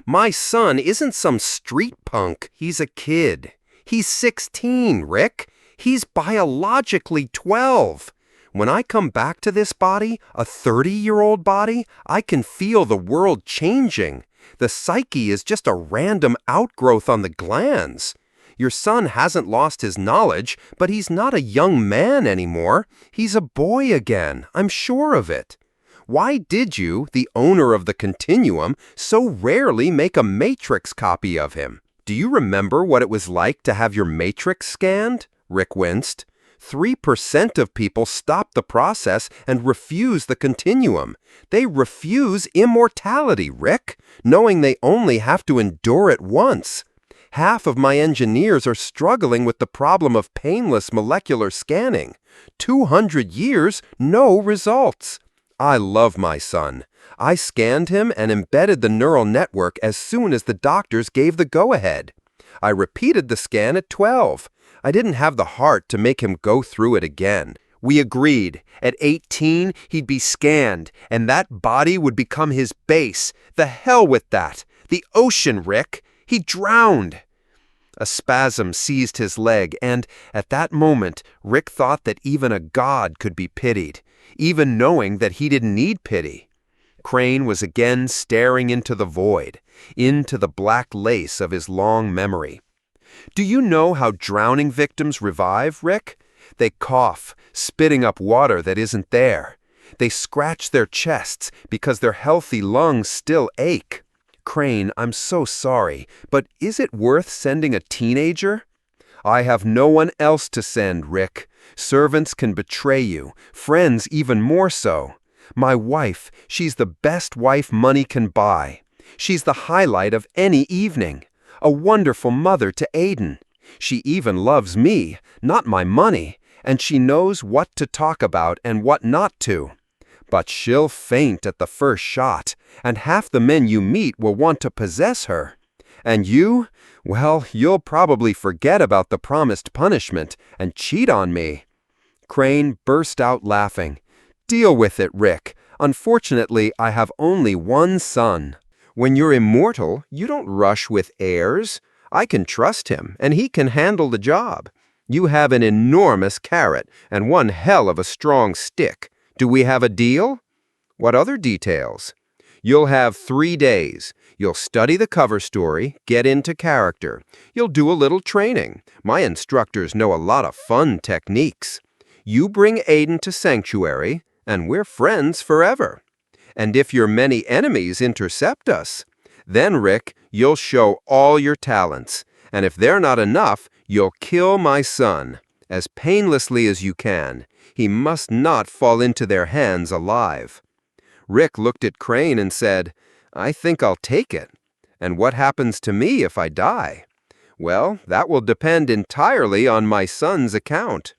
My son isn't some street punk. He's a kid. He's 16, Rick. He's biologically 12. When I come back to this body, a 30-year-old body, I can feel the world changing. The psyche is just a random outgrowth on the glands. Your son hasn't lost his knowledge, but he's not a young man anymore. He's a boy again, I'm sure of it. Why did you, the owner of the Continuum, so rarely make a matrix copy of him? Do you remember what it was like to have your matrix scanned? Rick winced. 3% of people stop the process and refuse the Continuum. They refuse immortality, Rick, knowing they only have to endure it once. Half of my engineers are struggling with the problem of painless molecular scanning. 200 years, no results. I love my son. I scanned him and embedded the neural network as soon as the doctors gave the go-ahead. I repeated the scan at 12. I didn't have the heart to make him go through it again. We agreed. At 18, he'd be scanned, and that body would become his base. The hell with that. The ocean, Rick. He drowned. A spasm seized his leg, and at that moment, Rick thought that even a god could be pitied, even knowing that he didn't need pity. Crane was again staring into the void, into the black lace of his long memory. Do you know how drowning victims revive, Rick? They cough, spitting up water that isn't there. They scratch their chests because their healthy lungs still ache. Crane, I'm so sorry, but is it worth sending a teenager? I have no one else to send, Rick. Servants can betray you, friends even more so. My wife, she's the best wife money can buy. She's the highlight of any evening. A wonderful mother to Aiden. She even loves me, not my money, and she knows what to talk about and what not to. But she'll faint at the first shot, and half the men you meet will want to possess her. And you, well, you'll probably forget about the promised punishment and cheat on me. Crane burst out laughing. Deal with it, Rick. Unfortunately, I have only one son. When you're immortal, you don't rush with heirs. I can trust him, and he can handle the job. You have an enormous carrot and one hell of a strong stick. Do we have a deal? What other details? You'll have 3 days. You'll study the cover story, get into character. You'll do a little training. My instructors know a lot of fun techniques. You bring Aiden to Sanctuary, and we're friends forever. And if your many enemies intercept us, then, Rick, you'll show all your talents. And if they're not enough, you'll kill my son, as painlessly as you can. He must not fall into their hands alive. Rick looked at Crane and said, I think I'll take it. And what happens to me if I die? Well, that will depend entirely on my son's account.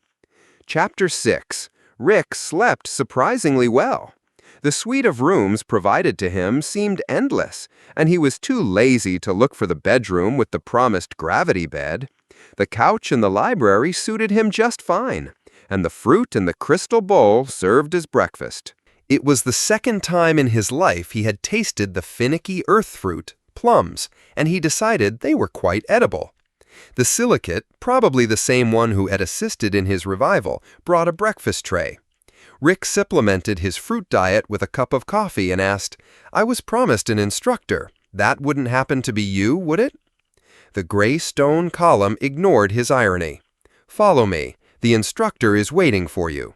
Chapter 6. Rick slept surprisingly well. The suite of rooms provided to him seemed endless, and he was too lazy to look for the bedroom with the promised gravity bed. The couch in the library suited him just fine, and the fruit in the crystal bowl served as breakfast. It was the second time in his life he had tasted the finicky earth fruit, plums, and he decided they were quite edible. The silicate, probably the same one who had assisted in his revival, brought a breakfast tray. Rick supplemented his fruit diet with a cup of coffee and asked, I was promised an instructor. That wouldn't happen to be you, would it? The gray stone column ignored his irony. Follow me. The instructor is waiting for you.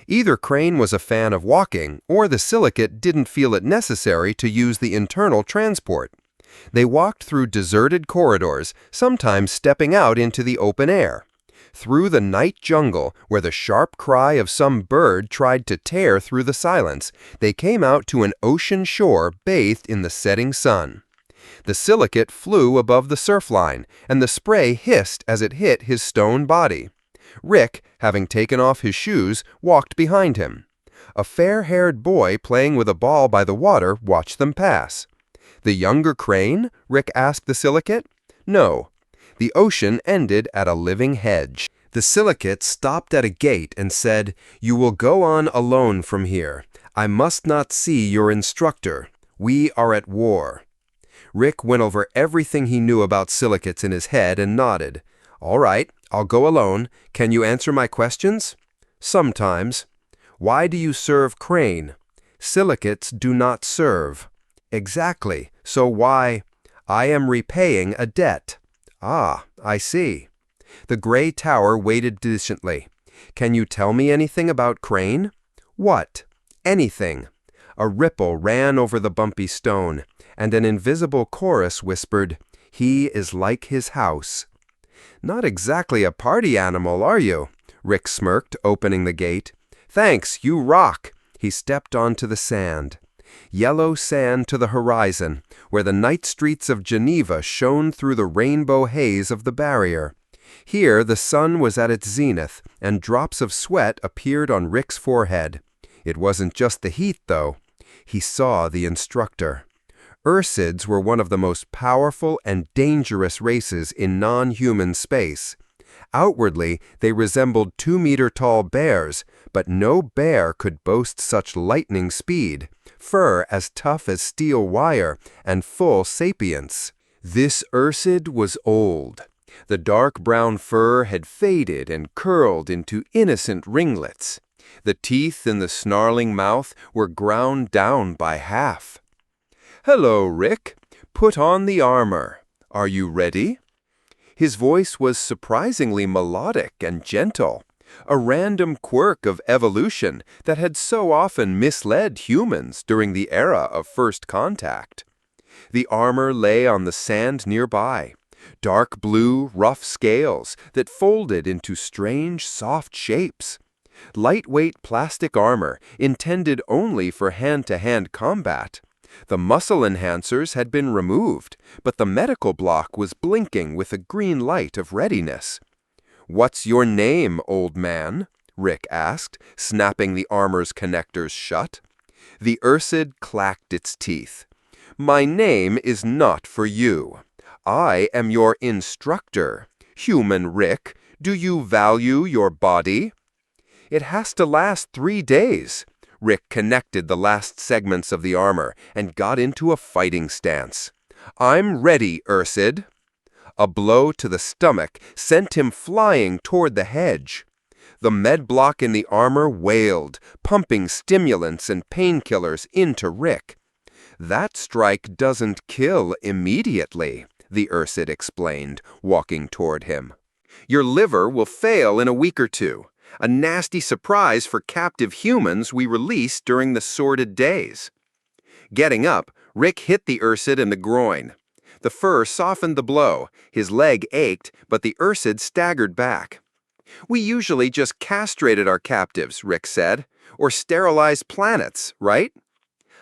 Either Crane was a fan of walking, or the silicate didn't feel it necessary to use the internal transport. They walked through deserted corridors, sometimes stepping out into the open air. Through the night jungle, where the sharp cry of some bird tried to tear through the silence, they came out to an ocean shore bathed in the setting sun. The silicate flew above the surf line, and the spray hissed as it hit his stone body. Rick, having taken off his shoes, walked behind him. A fair-haired boy playing with a ball by the water watched them pass. The younger Crane? Rick asked the silicate. No. The ocean ended at a living hedge. The silicate stopped at a gate and said, You will go on alone from here. I must not see your instructor. We are at war. Rick went over everything he knew about silicates in his head and nodded. All right, I'll go alone. Can you answer my questions? Sometimes. Why do you serve Crane? Silicates do not serve. Exactly. So why? I am repaying a debt. Ah, I see. The gray tower waited decently. Can you tell me anything about Crane? What? Anything. A ripple ran over the bumpy stone, and an invisible chorus whispered, "He is like his house." Not exactly a party animal, are you? Rick smirked, opening the gate. Thanks, you rock. He stepped onto the sand. Yellow sand to the horizon, where the night streets of Geneva shone through the rainbow haze of the barrier. Here the sun was at its zenith, and drops of sweat appeared on Rick's forehead. It wasn't just the heat, though. He saw the instructor. Ursids were one of the most powerful and dangerous races in non-human space. Outwardly, they resembled 2-meter-tall bears, but no bear could boast such lightning speed, fur as tough as steel wire, and full sapience. This Ursid was old. The dark brown fur had faded and curled into innocent ringlets. The teeth in the snarling mouth were ground down by half. "Hello, Rick. Put on the armor. Are you ready?" His voice was surprisingly melodic and gentle, a random quirk of evolution that had so often misled humans during the era of first contact. The armor lay on the sand nearby, dark blue, rough scales that folded into strange, soft shapes. Lightweight plastic armor intended only for hand-to-hand combat. The muscle enhancers had been removed, but the medical block was blinking with a green light of readiness. "What's your name, old man?" Rick asked, snapping the armor's connectors shut. The Ursid clacked its teeth. "My name is not for you. I am your instructor. Human Rick, do you value your body?" "It has to last 3 days." Rick connected the last segments of the armor and got into a fighting stance. "I'm ready, Ursid." A blow to the stomach sent him flying toward the hedge. The med block in the armor wailed, pumping stimulants and painkillers into Rick. "That strike doesn't kill immediately," the Ursid explained, walking toward him. "Your liver will fail in a week or two. A nasty surprise for captive humans we released during the sordid days." Getting up, Rick hit the Ursid in the groin. The fur softened the blow. His leg ached, but the Ursid staggered back. "We usually just castrated our captives," Rick said, "or sterilized planets, right?"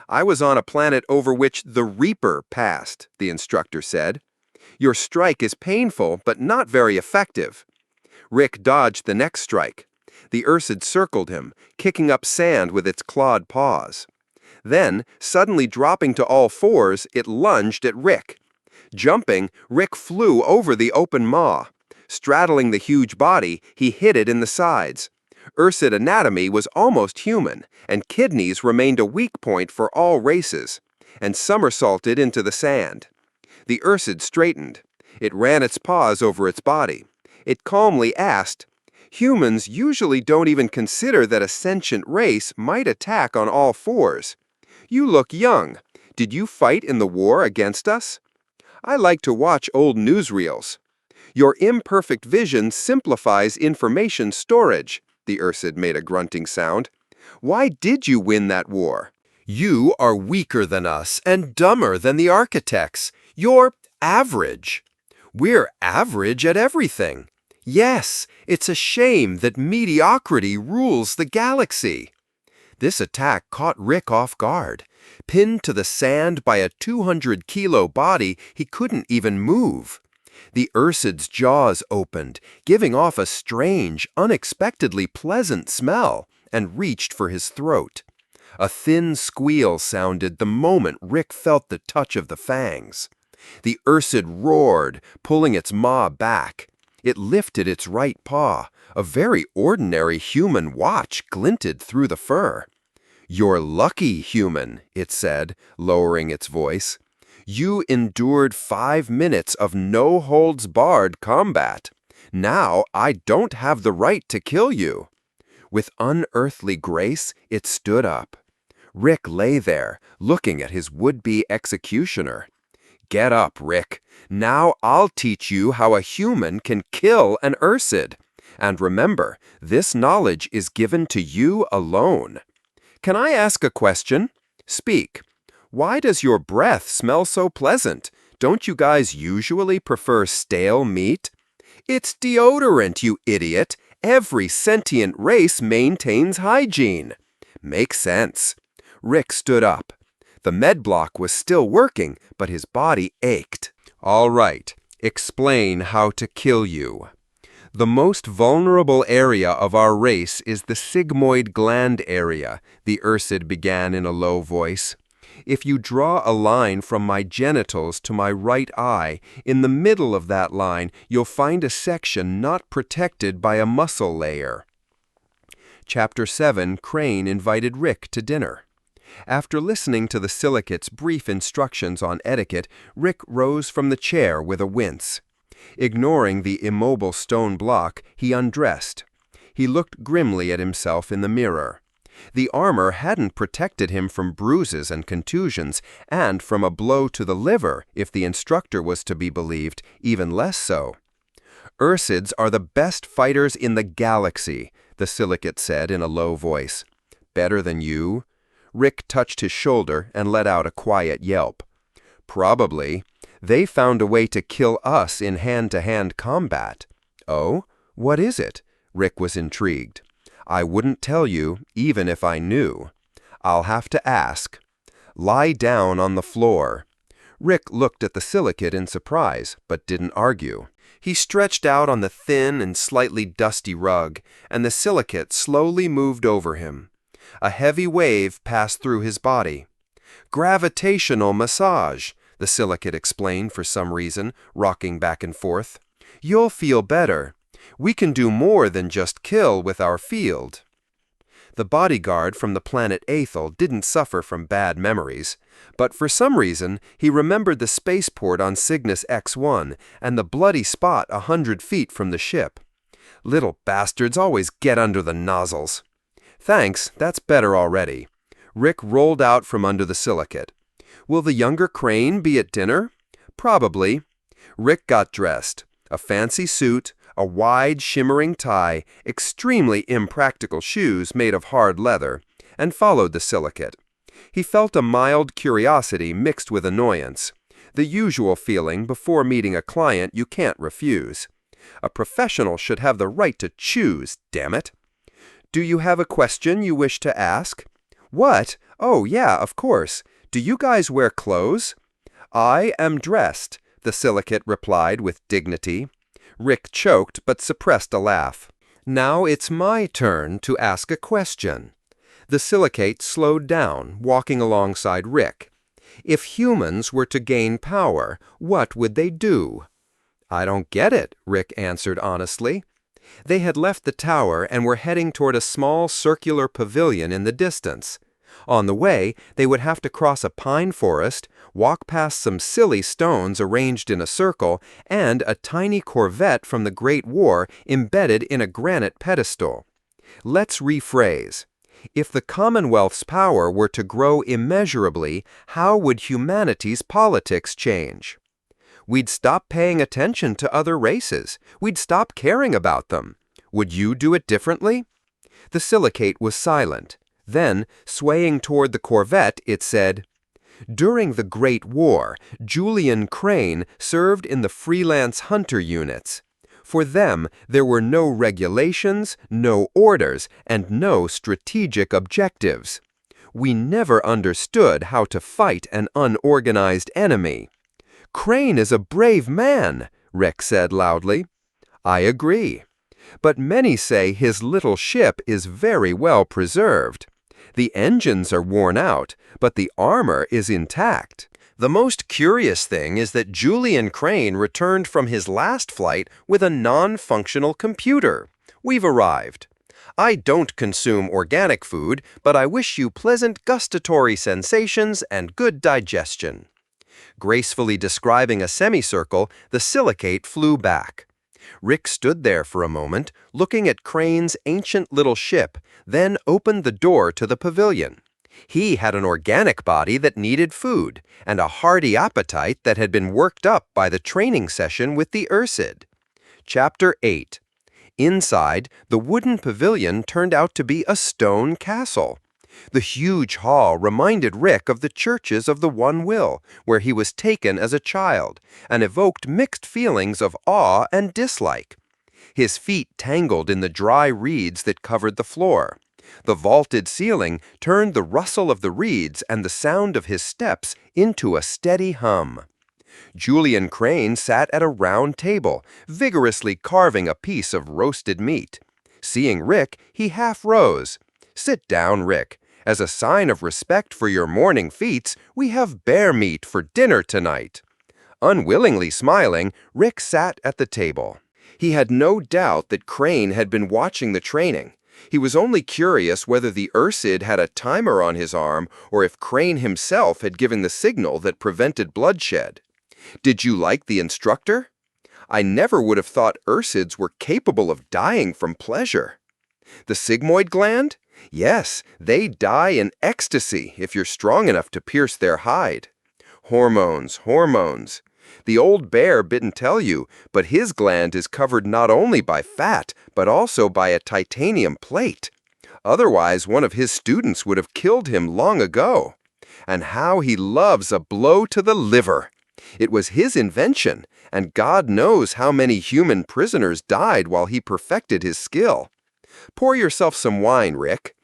"I was on a planet over which the Reaper passed," the instructor said. "Your strike is painful, but not very effective." Rick dodged the next strike. The Ursid circled him, kicking up sand with its clawed paws. Then, suddenly dropping to all fours, it lunged at Rick. Jumping, Rick flew over the open maw. Straddling the huge body, he hit it in the sides. Ursid anatomy was almost human, and kidneys remained a weak point for all races, and somersaulted into the sand. The Ursid straightened. It ran its paws over its body. It calmly asked, "Humans usually don't even consider that a sentient race might attack on all fours. You look young. Did you fight in the war against us?" "I like to watch old newsreels." "Your imperfect vision simplifies information storage," the Ursid made a grunting sound. "Why did you win that war?" "You are weaker than us and dumber than the architects. You're average." "We're average at everything." "Yes, it's a shame that mediocrity rules the galaxy." This attack caught Rick off guard. Pinned to the sand by a 200-kilo body, he couldn't even move. The Ursid's jaws opened, giving off a strange, unexpectedly pleasant smell, and reached for his throat. A thin squeal sounded the moment Rick felt the touch of the fangs. The Ursid roared, pulling its maw back. It lifted its right paw. A very ordinary human watch glinted through the fur. "You're lucky, human," it said, lowering its voice. "You endured 5 minutes of no-holds-barred combat. Now I don't have the right to kill you." With unearthly grace, it stood up. Rick lay there, looking at his would-be executioner. "Get up, Rick. Now I'll teach you how a human can kill an Ursid. And remember, this knowledge is given to you alone. Can I ask a question? Speak. Why does your breath smell so pleasant? Don't you guys usually prefer stale meat?" "It's deodorant, you idiot. Every sentient race maintains hygiene." "Makes sense." Rick stood up. The med block was still working, but his body ached. "All right, explain how to kill you." "The most vulnerable area of our race is the sigmoid gland area," the Ursid began in a low voice. "If you draw a line from my genitals to my right eye, in the middle of that line you'll find a section not protected by a muscle layer." Chapter 7, Crane invited Rick to dinner. After listening to the silicate's brief instructions on etiquette, Rick rose from the chair with a wince. Ignoring the immobile stone block, he undressed. He looked grimly at himself in the mirror. The armor hadn't protected him from bruises and contusions, and from a blow to the liver, if the instructor was to be believed, even less so. "Ursids are the best fighters in the galaxy," the silicate said in a low voice. "Better than you?" Rick touched his shoulder and let out a quiet yelp. "Probably. They found a way to kill us in hand-to-hand combat." "Oh? What is it?" Rick was intrigued. "I wouldn't tell you, even if I knew. I'll have to ask. Lie down on the floor." Rick looked at the silicate in surprise, but didn't argue. He stretched out on the thin and slightly dusty rug, and the silicate slowly moved over him. A heavy wave passed through his body. "Gravitational massage," the silicate explained for some reason, rocking back and forth. "You'll feel better. We can do more than just kill with our field." The bodyguard from the planet Aethel didn't suffer from bad memories, but for some reason he remembered the spaceport on Cygnus X1 and the bloody spot 100 feet from the ship. Little bastards always get under the nozzles. "Thanks, that's better already." Rick rolled out from under the silicate. "Will the younger Crane be at dinner?" "Probably." Rick got dressed. A fancy suit, a wide, shimmering tie, extremely impractical shoes made of hard leather, and followed the silicate. He felt a mild curiosity mixed with annoyance, the usual feeling before meeting a client you can't refuse. A professional should have the right to choose, damn it. "Do you have a question you wish to ask?" "What? Oh, yeah, of course. Do you guys wear clothes?" "I am dressed," the silicate replied with dignity. Rick choked but suppressed a laugh. "Now it's my turn to ask a question." The silicate slowed down, walking alongside Rick. "If humans were to gain power, what would they do?" "I don't get it," Rick answered honestly. They had left the tower and were heading toward a small circular pavilion in the distance. On the way, they would have to cross a pine forest, walk past some silly stones arranged in a circle, and a tiny corvette from the Great War embedded in a granite pedestal. Let's rephrase. If the Commonwealth's power were to grow immeasurably, how would humanity's politics change? We'd stop paying attention to other races. We'd stop caring about them. Would you do it differently? The silicate was silent. Then, swaying toward the corvette, it said, "During the Great War, Julian Crane served in the freelance hunter units. For them, there were no regulations, no orders, and no strategic objectives. We never understood how to fight an unorganized enemy." "Crane is a brave man," Rick said loudly. "I agree. But many say his little ship is very well preserved. The engines are worn out, but the armor is intact. The most curious thing is that Julian Crane returned from his last flight with a non-functional computer. We've arrived. I don't consume organic food, but I wish you pleasant gustatory sensations and good digestion." Gracefully describing a semicircle, the silicate flew back. Rick stood there for a moment, looking at Crane's ancient little ship, then opened the door to the pavilion. He had an organic body that needed food, and a hearty appetite that had been worked up by the training session with the Ursid. Chapter 8. Inside, the wooden pavilion turned out to be a stone castle. The huge hall reminded Rick of the churches of the One Will, where he was taken as a child, and evoked mixed feelings of awe and dislike. His feet tangled in the dry reeds that covered the floor. The vaulted ceiling turned the rustle of the reeds and the sound of his steps into a steady hum. Julian Crane sat at a round table, vigorously carving a piece of roasted meat. Seeing Rick, he half rose. "Sit down, Rick. As a sign of respect for your morning feats, we have bear meat for dinner tonight." Unwillingly smiling, Rick sat at the table. He had no doubt that Crane had been watching the training. He was only curious whether the Ursid had a timer on his arm or if Crane himself had given the signal that prevented bloodshed. "Did you like the instructor?" "I never would have thought Ursids were capable of dying from pleasure." "The sigmoid gland?" "Yes, they die in ecstasy if you're strong enough to pierce their hide." "Hormones, hormones. The old bear didn't tell you, but his gland is covered not only by fat, but also by a titanium plate. Otherwise, one of his students would have killed him long ago. And how he loves a blow to the liver! It was his invention, and God knows how many human prisoners died while he perfected his skill. Pour yourself some wine, Rick."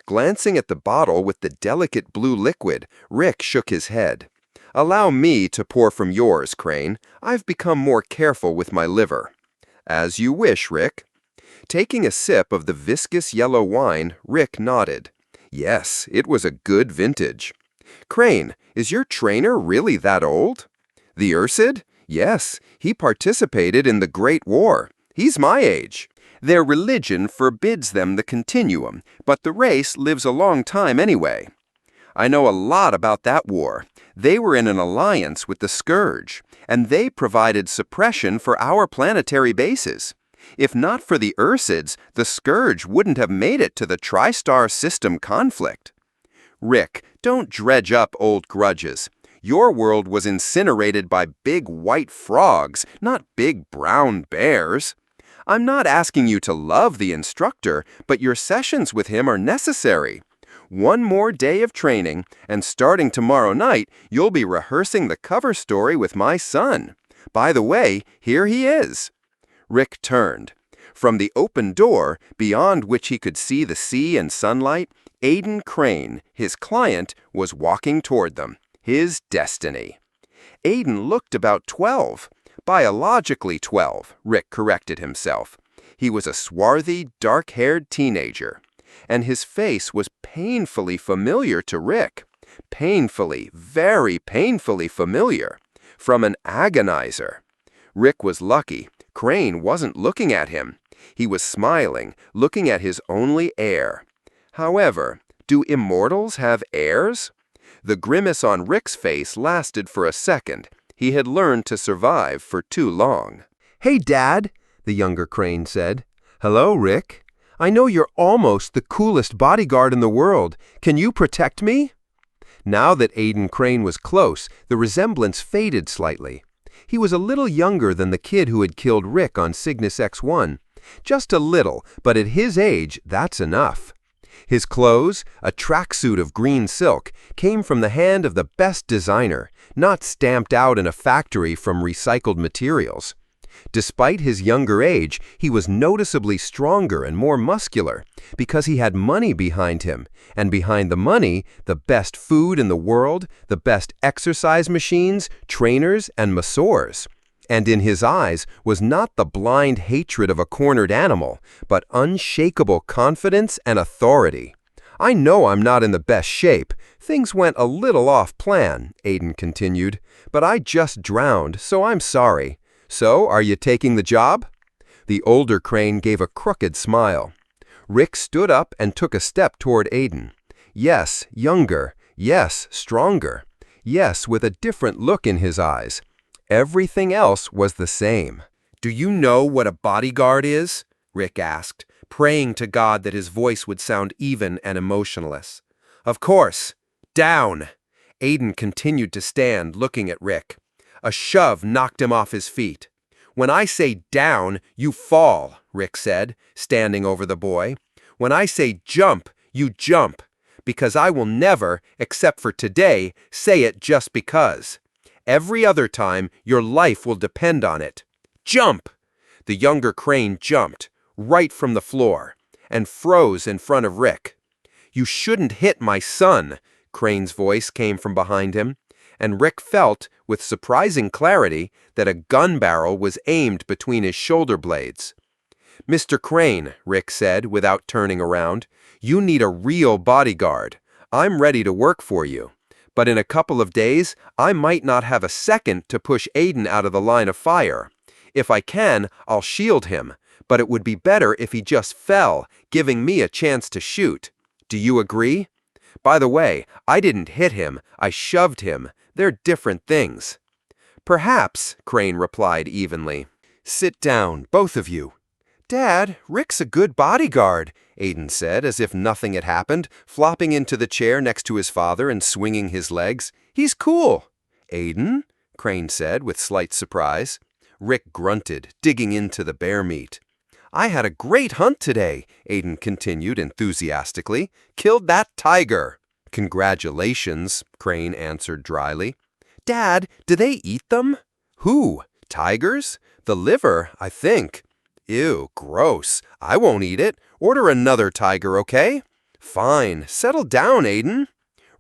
Glancing at the bottle with the delicate blue liquid, Rick shook his head. "Allow me to pour from yours, Crane. I've become more careful with my liver." "As you wish, Rick." Taking a sip of the viscous yellow wine, Rick nodded. Yes, it was a good vintage. "Crane, is your trainer really that old?" "The Ursid? Yes, he participated in the Great War. He's my age. Their religion forbids them the Continuum, but the race lives a long time anyway." "I know a lot about that war. They were in an alliance with the Scourge, and they provided suppression for our planetary bases. If not for the Ursids, the Scourge wouldn't have made it to the Tri-Star System conflict." "Rick, don't dredge up old grudges. Your world was incinerated by big white frogs, not big brown bears. I'm not asking you to love the instructor, but your sessions with him are necessary. One more day of training, and starting tomorrow night, you'll be rehearsing the cover story with my son. By the way, here he is." Rick turned. From the open door, beyond which he could see the sea and sunlight, Aiden Crane, his client, was walking toward them. His destiny. Aiden looked about 12. Biologically 12, Rick corrected himself. He was a swarthy, dark-haired teenager. And his face was painfully familiar to Rick. Painfully, very painfully familiar. From an agonizer. Rick was lucky. Crane wasn't looking at him. He was smiling, looking at his only heir. However, do immortals have heirs? The grimace on Rick's face lasted for a second. He had learned to survive for too long. "Hey, Dad," the younger Crane said. "Hello, Rick. I know you're almost the coolest bodyguard in the world. Can you protect me?" Now that Aiden Crane was close, the resemblance faded slightly. He was a little younger than the kid who had killed Rick on Cygnus X1. Just a little, but at his age, that's enough. His clothes, a tracksuit of green silk, came from the hand of the best designer, not stamped out in a factory from recycled materials. Despite his younger age, he was noticeably stronger and more muscular because he had money behind him, and behind the money, the best food in the world, the best exercise machines, trainers, and masseurs. And in his eyes was not the blind hatred of a cornered animal, but unshakable confidence and authority. "I know I'm not in the best shape. Things went a little off plan," Aiden continued, "but I just drowned, so I'm sorry. So, are you taking the job?" The older Crane gave a crooked smile. Rick stood up and took a step toward Aiden. Yes, younger. Yes, stronger. Yes, with a different look in his eyes. Everything else was the same. "Do you know what a bodyguard is?" Rick asked, praying to God that his voice would sound even and emotionless. "Of course. Down!" Aiden continued to stand, looking at Rick. A shove knocked him off his feet. "When I say down, you fall," Rick said, standing over the boy. "When I say jump, you jump. Because I will never, except for today, say it just because. Every other time, your life will depend on it. Jump!" The younger Crane jumped, right from the floor, and froze in front of Rick. "You shouldn't hit my son," Crane's voice came from behind him, and Rick felt, with surprising clarity, that a gun barrel was aimed between his shoulder blades. "Mr. Crane," Rick said without turning around, "you need a real bodyguard. I'm ready to work for you. But in a couple of days, I might not have a second to push Aiden out of the line of fire. If I can, I'll shield him, but it would be better if he just fell, giving me a chance to shoot. Do you agree? By the way, I didn't hit him, I shoved him. They're different things." "Perhaps," Crane replied evenly. "Sit down, both of you." "Dad, Rick's a good bodyguard," Aiden said, as if nothing had happened, flopping into the chair next to his father and swinging his legs. "He's cool." "Aiden?" Crane said with slight surprise. Rick grunted, digging into the bear meat. "I had a great hunt today," Aiden continued enthusiastically. "Killed that tiger." "Congratulations," Crane answered dryly. "Dad, do they eat them?" "Who? Tigers? The liver, I think." "Ew, gross. I won't eat it. Order another tiger, okay?" "Fine. Settle down, Aiden."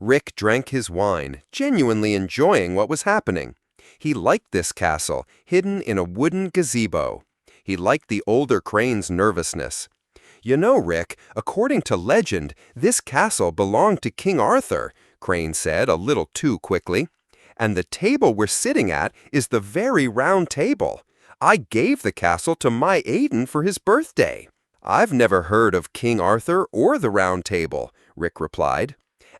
Rick drank his wine, genuinely enjoying what was happening. He liked this castle, hidden in a wooden gazebo. He liked the older Crane's nervousness. "You know, Rick, according to legend, this castle belonged to King Arthur," Crane said a little too quickly. "And the table we're sitting at is the very round table. I gave the castle to my Aiden for his birthday." "I've never heard of King Arthur or the Round Table," Rick replied.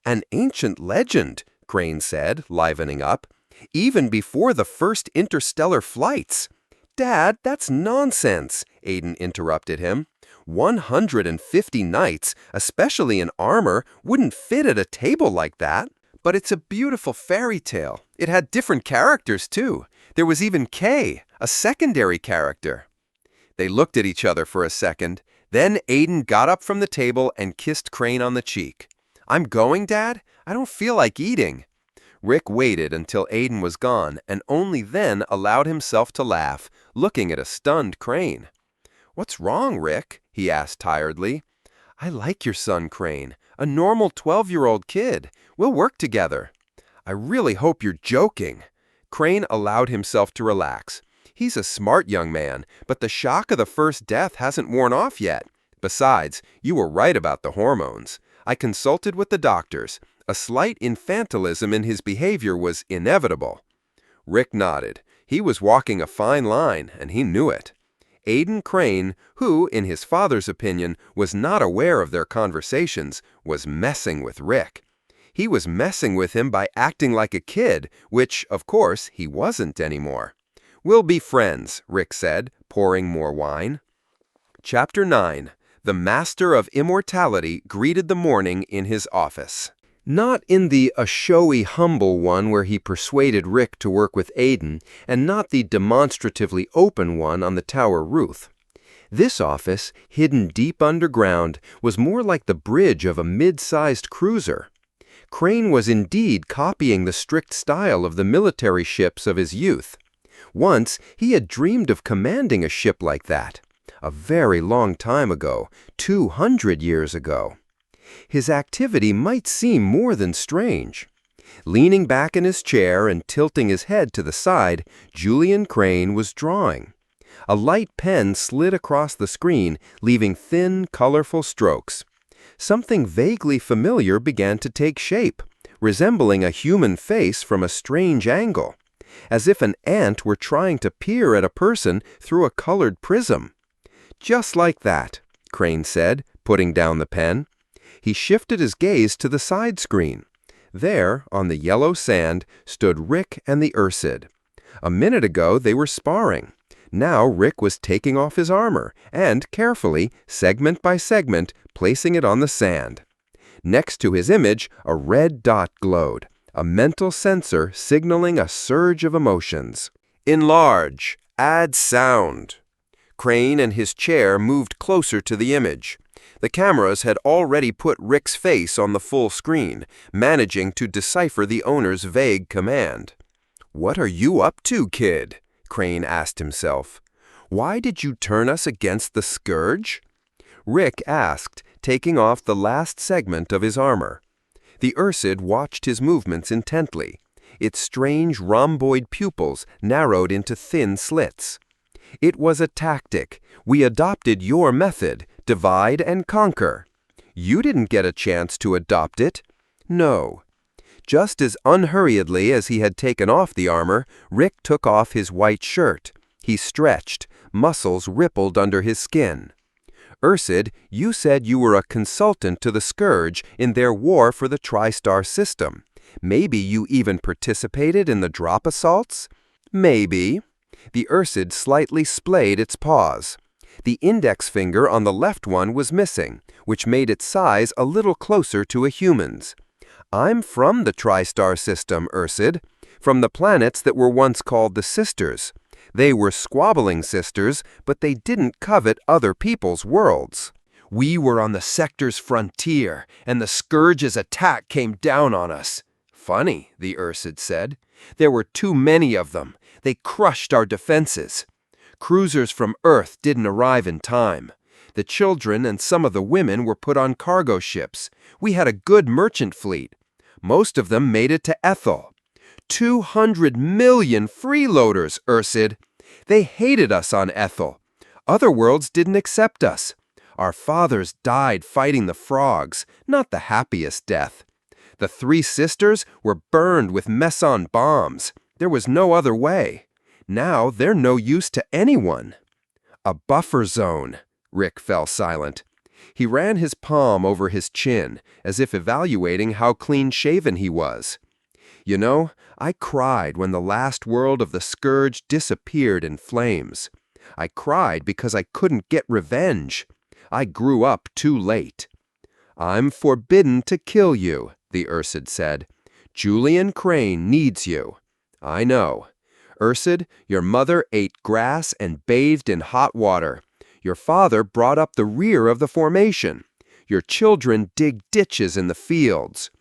"An ancient legend," Crane said, livening up. "Even before the first interstellar flights." "Dad, that's nonsense," Aiden interrupted him. 150 knights, especially in armor, wouldn't fit at a table like that. "But it's a beautiful fairy tale. It had different characters, too. There was even Kay, a secondary character." They looked at each other for a second. Then Aiden got up from the table and kissed Crane on the cheek. "I'm going, Dad? I don't feel like eating." Rick waited until Aiden was gone and only then allowed himself to laugh, looking at a stunned Crane. "What's wrong, Rick?" he asked tiredly. "I like your son, Crane. A normal 12-year-old kid. We'll work together." "I really hope you're joking." Crane allowed himself to relax. "He's a smart young man, but the shock of the first death hasn't worn off yet. Besides, you were right about the hormones. I consulted with the doctors. A slight infantilism in his behavior was inevitable." Rick nodded. He was walking a fine line, and he knew it. Aiden Crane, who, in his father's opinion, was not aware of their conversations, was messing with Rick. He was messing with him by acting like a kid, which, of course, he wasn't anymore. "We'll be friends," Rick said, pouring more wine. Chapter 9. The Master of Immortality greeted the morning in his office. Not in the showy, humble one where he persuaded Rick to work with Aiden, and not the demonstratively open one on the tower roof. This office, hidden deep underground, was more like the bridge of a mid-sized cruiser. Crane was indeed copying the strict style of the military ships of his youth. Once he had dreamed of commanding a ship like that. A very long time ago, 200 years ago. His activity might seem more than strange. Leaning back in his chair and tilting his head to the side, Julian Crane was drawing. A light pen slid across the screen, leaving thin, colorful strokes. Something vaguely familiar began to take shape, resembling a human face from a strange angle, as if an ant were trying to peer at a person through a colored prism. "Just like that," Crane said, putting down the pen. He shifted his gaze to the side screen. There, on the yellow sand, stood Rick and the Ursid. A minute ago, they were sparring. Now Rick was taking off his armor and, carefully, segment by segment, placing it on the sand. Next to his image, a red dot glowed, a mental sensor signaling a surge of emotions. Enlarge. Add sound. Crane and his chair moved closer to the image. The cameras had already put Rick's face on the full screen, managing to decipher the owner's vague command. "What are you up to, kid?" Crane asked himself. "Why did you turn us against the Scourge?" Rick asked, taking off the last segment of his armor. The Ursid watched his movements intently. Its strange rhomboid pupils narrowed into thin slits. "It was a tactic. We adopted your method, divide and conquer. You didn't get a chance to adopt it." "No." Just as unhurriedly as he had taken off the armor, Rick took off his white shirt. He stretched. Muscles rippled under his skin. "Ursid, you said you were a consultant to the Scourge in their war for the TriStar system. Maybe you even participated in the drop assaults?" "Maybe." The Ursid slightly splayed its paws. The index finger on the left one was missing, which made its size a little closer to a human's. "I'm from the TriStar system, Ursid, from the planets that were once called the Sisters. They were squabbling sisters, but they didn't covet other people's worlds. We were on the sector's frontier, and the Scourge's attack came down on us." "Funny," the Ursid said. "There were too many of them. They crushed our defenses. Cruisers from Earth didn't arrive in time. The children and some of the women were put on cargo ships. We had a good merchant fleet. Most of them made it to Ethel. 200 million freeloaders, Ursid. They hated us on Ethel. Other worlds didn't accept us. Our fathers died fighting the frogs, not the happiest death. The 3 sisters were burned with meson bombs. There was no other way. Now they're no use to anyone." "A buffer zone." Rick fell silent. He ran his palm over his chin, as if evaluating how clean-shaven he was. "You know, I cried when the last world of the Scourge disappeared in flames. I cried because I couldn't get revenge. I grew up too late." "I'm forbidden to kill you," the Ursid said. "Julian Crane needs you." "I know. Ursid, your mother ate grass and bathed in hot water. Your father brought up the rear of the formation. Your children dig ditches in the fields."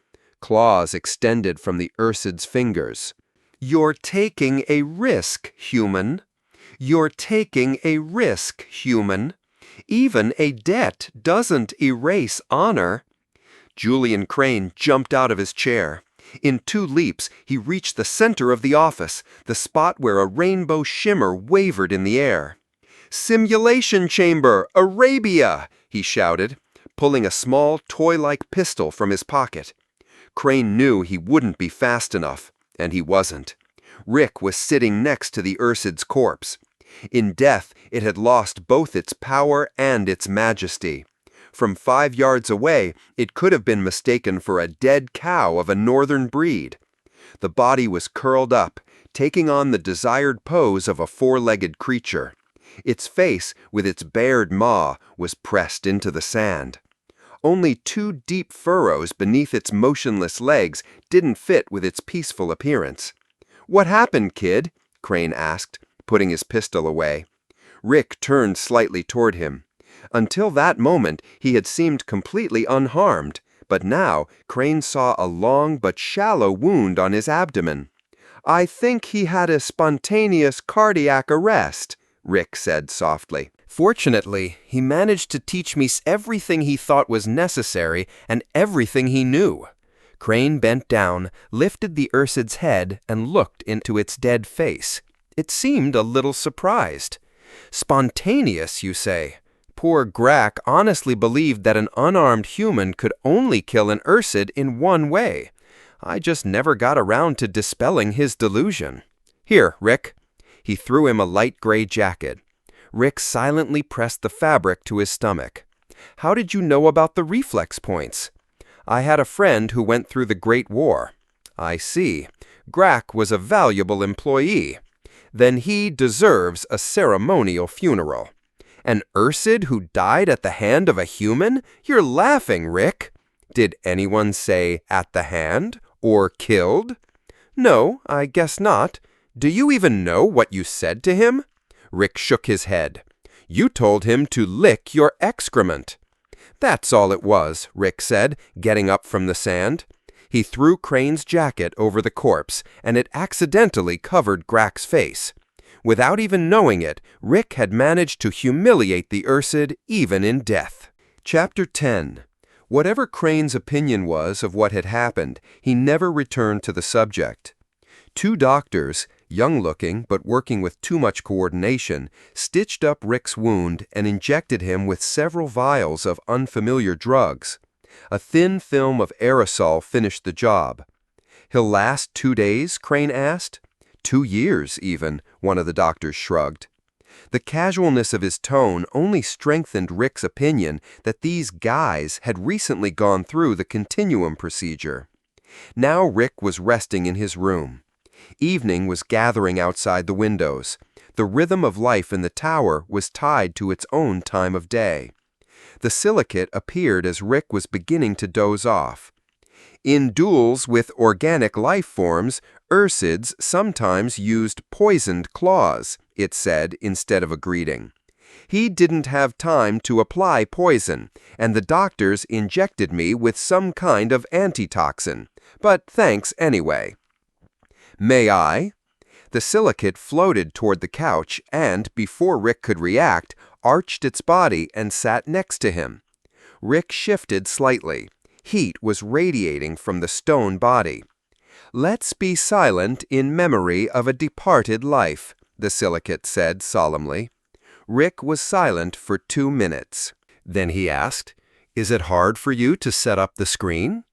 Claws extended from the Ursid's fingers. "You're taking a risk, human. You're taking a risk, human. Even a debt doesn't erase honor." Julian Crane jumped out of his chair. In 2 leaps, he reached the center of the office, the spot where a rainbow shimmer wavered in the air. "Simulation chamber, Arabia!" he shouted, pulling a small toy-like pistol from his pocket. Crane knew he wouldn't be fast enough, and he wasn't. Rick was sitting next to the Ursid's corpse. In death, it had lost both its power and its majesty. From 5 yards away, it could have been mistaken for a dead cow of a northern breed. The body was curled up, taking on the desired pose of a 4-legged creature. Its face, with its bared maw, was pressed into the sand. Only 2 deep furrows beneath its motionless legs didn't fit with its peaceful appearance. "What happened, kid?" Crane asked, putting his pistol away. Rick turned slightly toward him. Until that moment, he had seemed completely unharmed, but now Crane saw a long but shallow wound on his abdomen. "I think he had a spontaneous cardiac arrest," Rick said softly. "Fortunately, he managed to teach me everything he thought was necessary and everything he knew." Crane bent down, lifted the Ursid's head, and looked into its dead face. It seemed a little surprised. "Spontaneous, you say? Poor Grack honestly believed that an unarmed human could only kill an Ursid in one way. I just never got around to dispelling his delusion. Here, Rick." He threw him a light gray jacket. Rick silently pressed the fabric to his stomach. "How did you know about the reflex points?" "I had a friend who went through the Great War." "I see. Grack was a valuable employee." then he deserves a ceremonial funeral. An Ursid who died at the hand of a human? You're laughing, Rick. Did anyone say at the hand or killed? No, I guess not. Do you even know what you said to him? Rick shook his head. You told him to lick your excrement. That's all it was, Rick said, getting up from the sand. He threw Crane's jacket over the corpse, and it accidentally covered Grack's face. Without even knowing it, Rick had managed to humiliate the Ursid even in death. Chapter 10. Whatever Crane's opinion was of what had happened, he never returned to the subject. 2 doctors, young-looking but working with too much coordination, stitched up Rick's wound and injected him with several vials of unfamiliar drugs. A thin film of aerosol finished the job. He'll last 2 days, Crane asked. 2 years, even, one of the doctors shrugged. The casualness of his tone only strengthened Rick's opinion that these guys had recently gone through the Continuum procedure. Now Rick was resting in his room. Evening was gathering outside the windows. The rhythm of life in the tower was tied to its own time of day. The silicate appeared as Rick was beginning to doze off. In duels with organic life forms, Ursids sometimes used poisoned claws, it said instead of a greeting. He didn't have time to apply poison, and the doctors injected me with some kind of antitoxin. But thanks anyway. May I? The silicate floated toward the couch and, before Rick could react, arched its body and sat next to him. Rick shifted slightly. Heat was radiating from the stone body. Let's be silent in memory of a departed life, the silicate said solemnly. Rick was silent for 2 minutes. Then he asked, Is it hard for you to set up the screen?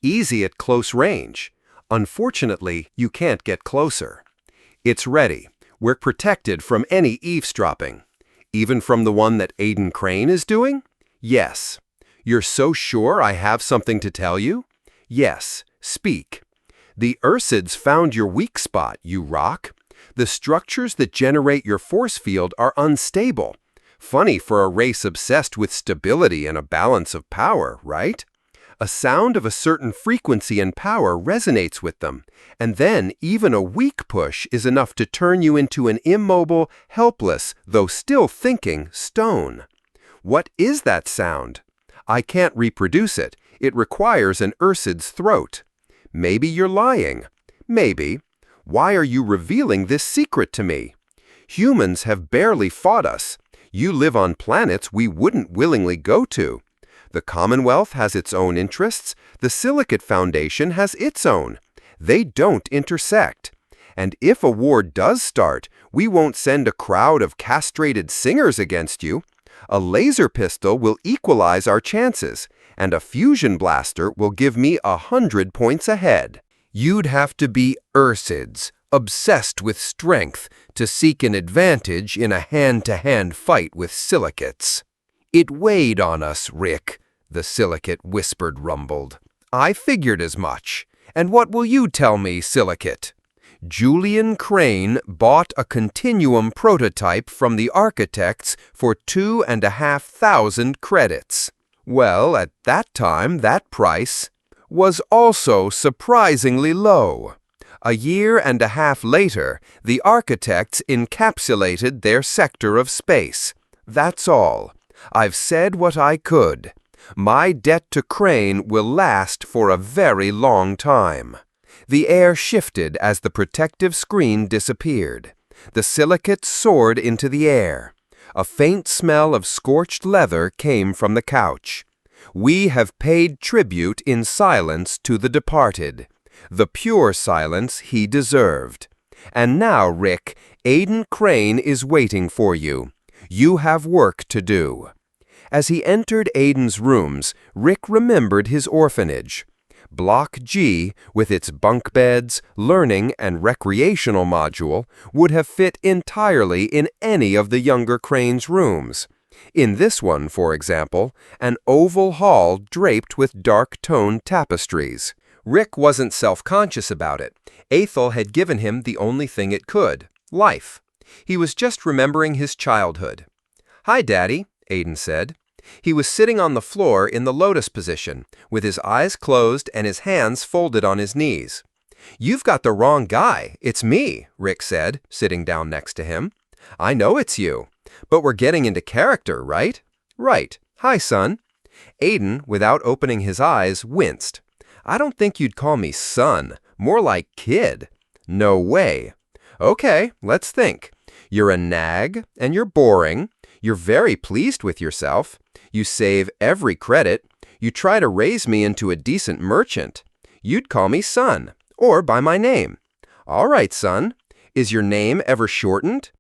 Easy at close range. Unfortunately, you can't get closer. It's ready. We're protected from any eavesdropping. Even from the one that Aiden Crane is doing? Yes. You're so sure I have something to tell you? Yes. Speak. The Ursids found your weak spot, you rock. The structures that generate your force field are unstable. Funny for a race obsessed with stability and a balance of power, right? A sound of a certain frequency and power resonates with them, and then even a weak push is enough to turn you into an immobile, helpless, though still thinking, stone. What is that sound? I can't reproduce it. It requires an Ursid's throat. Maybe you're lying. Maybe. Why are you revealing this secret to me? Humans have barely fought us. You live on planets we wouldn't willingly go to. The Commonwealth has its own interests. The Silicate Foundation has its own. They don't intersect. And if a war does start, we won't send a crowd of castrated singers against you. A laser pistol will equalize our chances, and a fusion blaster will give me 100 points ahead. You'd have to be Ursids, obsessed with strength, to seek an advantage in a hand-to-hand fight with silicates. It weighed on us, Rick, the silicate whispered rumbled. I figured as much. And what will you tell me, silicate? Julian Crane bought a Continuum prototype from the architects for 2,500 credits. Well, at that time, that price was also surprisingly low. A year and a half later, the architects encapsulated their sector of space. That's all. I've said what I could. My debt to Crane will last for a very long time. The air shifted as the protective screen disappeared. The silicate soared into the air. A faint smell of scorched leather came from the couch. We have paid tribute in silence to the departed, the pure silence he deserved. And now, Rick, Aiden Crane is waiting for you. You have work to do. As he entered Aiden's rooms, Rick remembered his orphanage. Block G, with its bunk beds, learning, and recreational module, would have fit entirely in any of the younger Crane's rooms. In this one, for example, an oval hall draped with dark-toned tapestries. Rick wasn't self-conscious about it. Aethel had given him the only thing it could, life. He was just remembering his childhood. "Hi, Daddy," Aiden said. He was sitting on the floor in the lotus position, with his eyes closed and his hands folded on his knees. "You've got the wrong guy. It's me," Rick said, sitting down next to him. "I know it's you. But we're getting into character, right?" "Right. Hi, son." Aiden, without opening his eyes, winced. "I don't think you'd call me son. More like kid." "No way." "Okay, let's think. You're a nag, and you're boring. You're very pleased with yourself. You save every credit. You try to raise me into a decent merchant. You'd call me son, or by my name." "All right, son. Is your name ever shortened?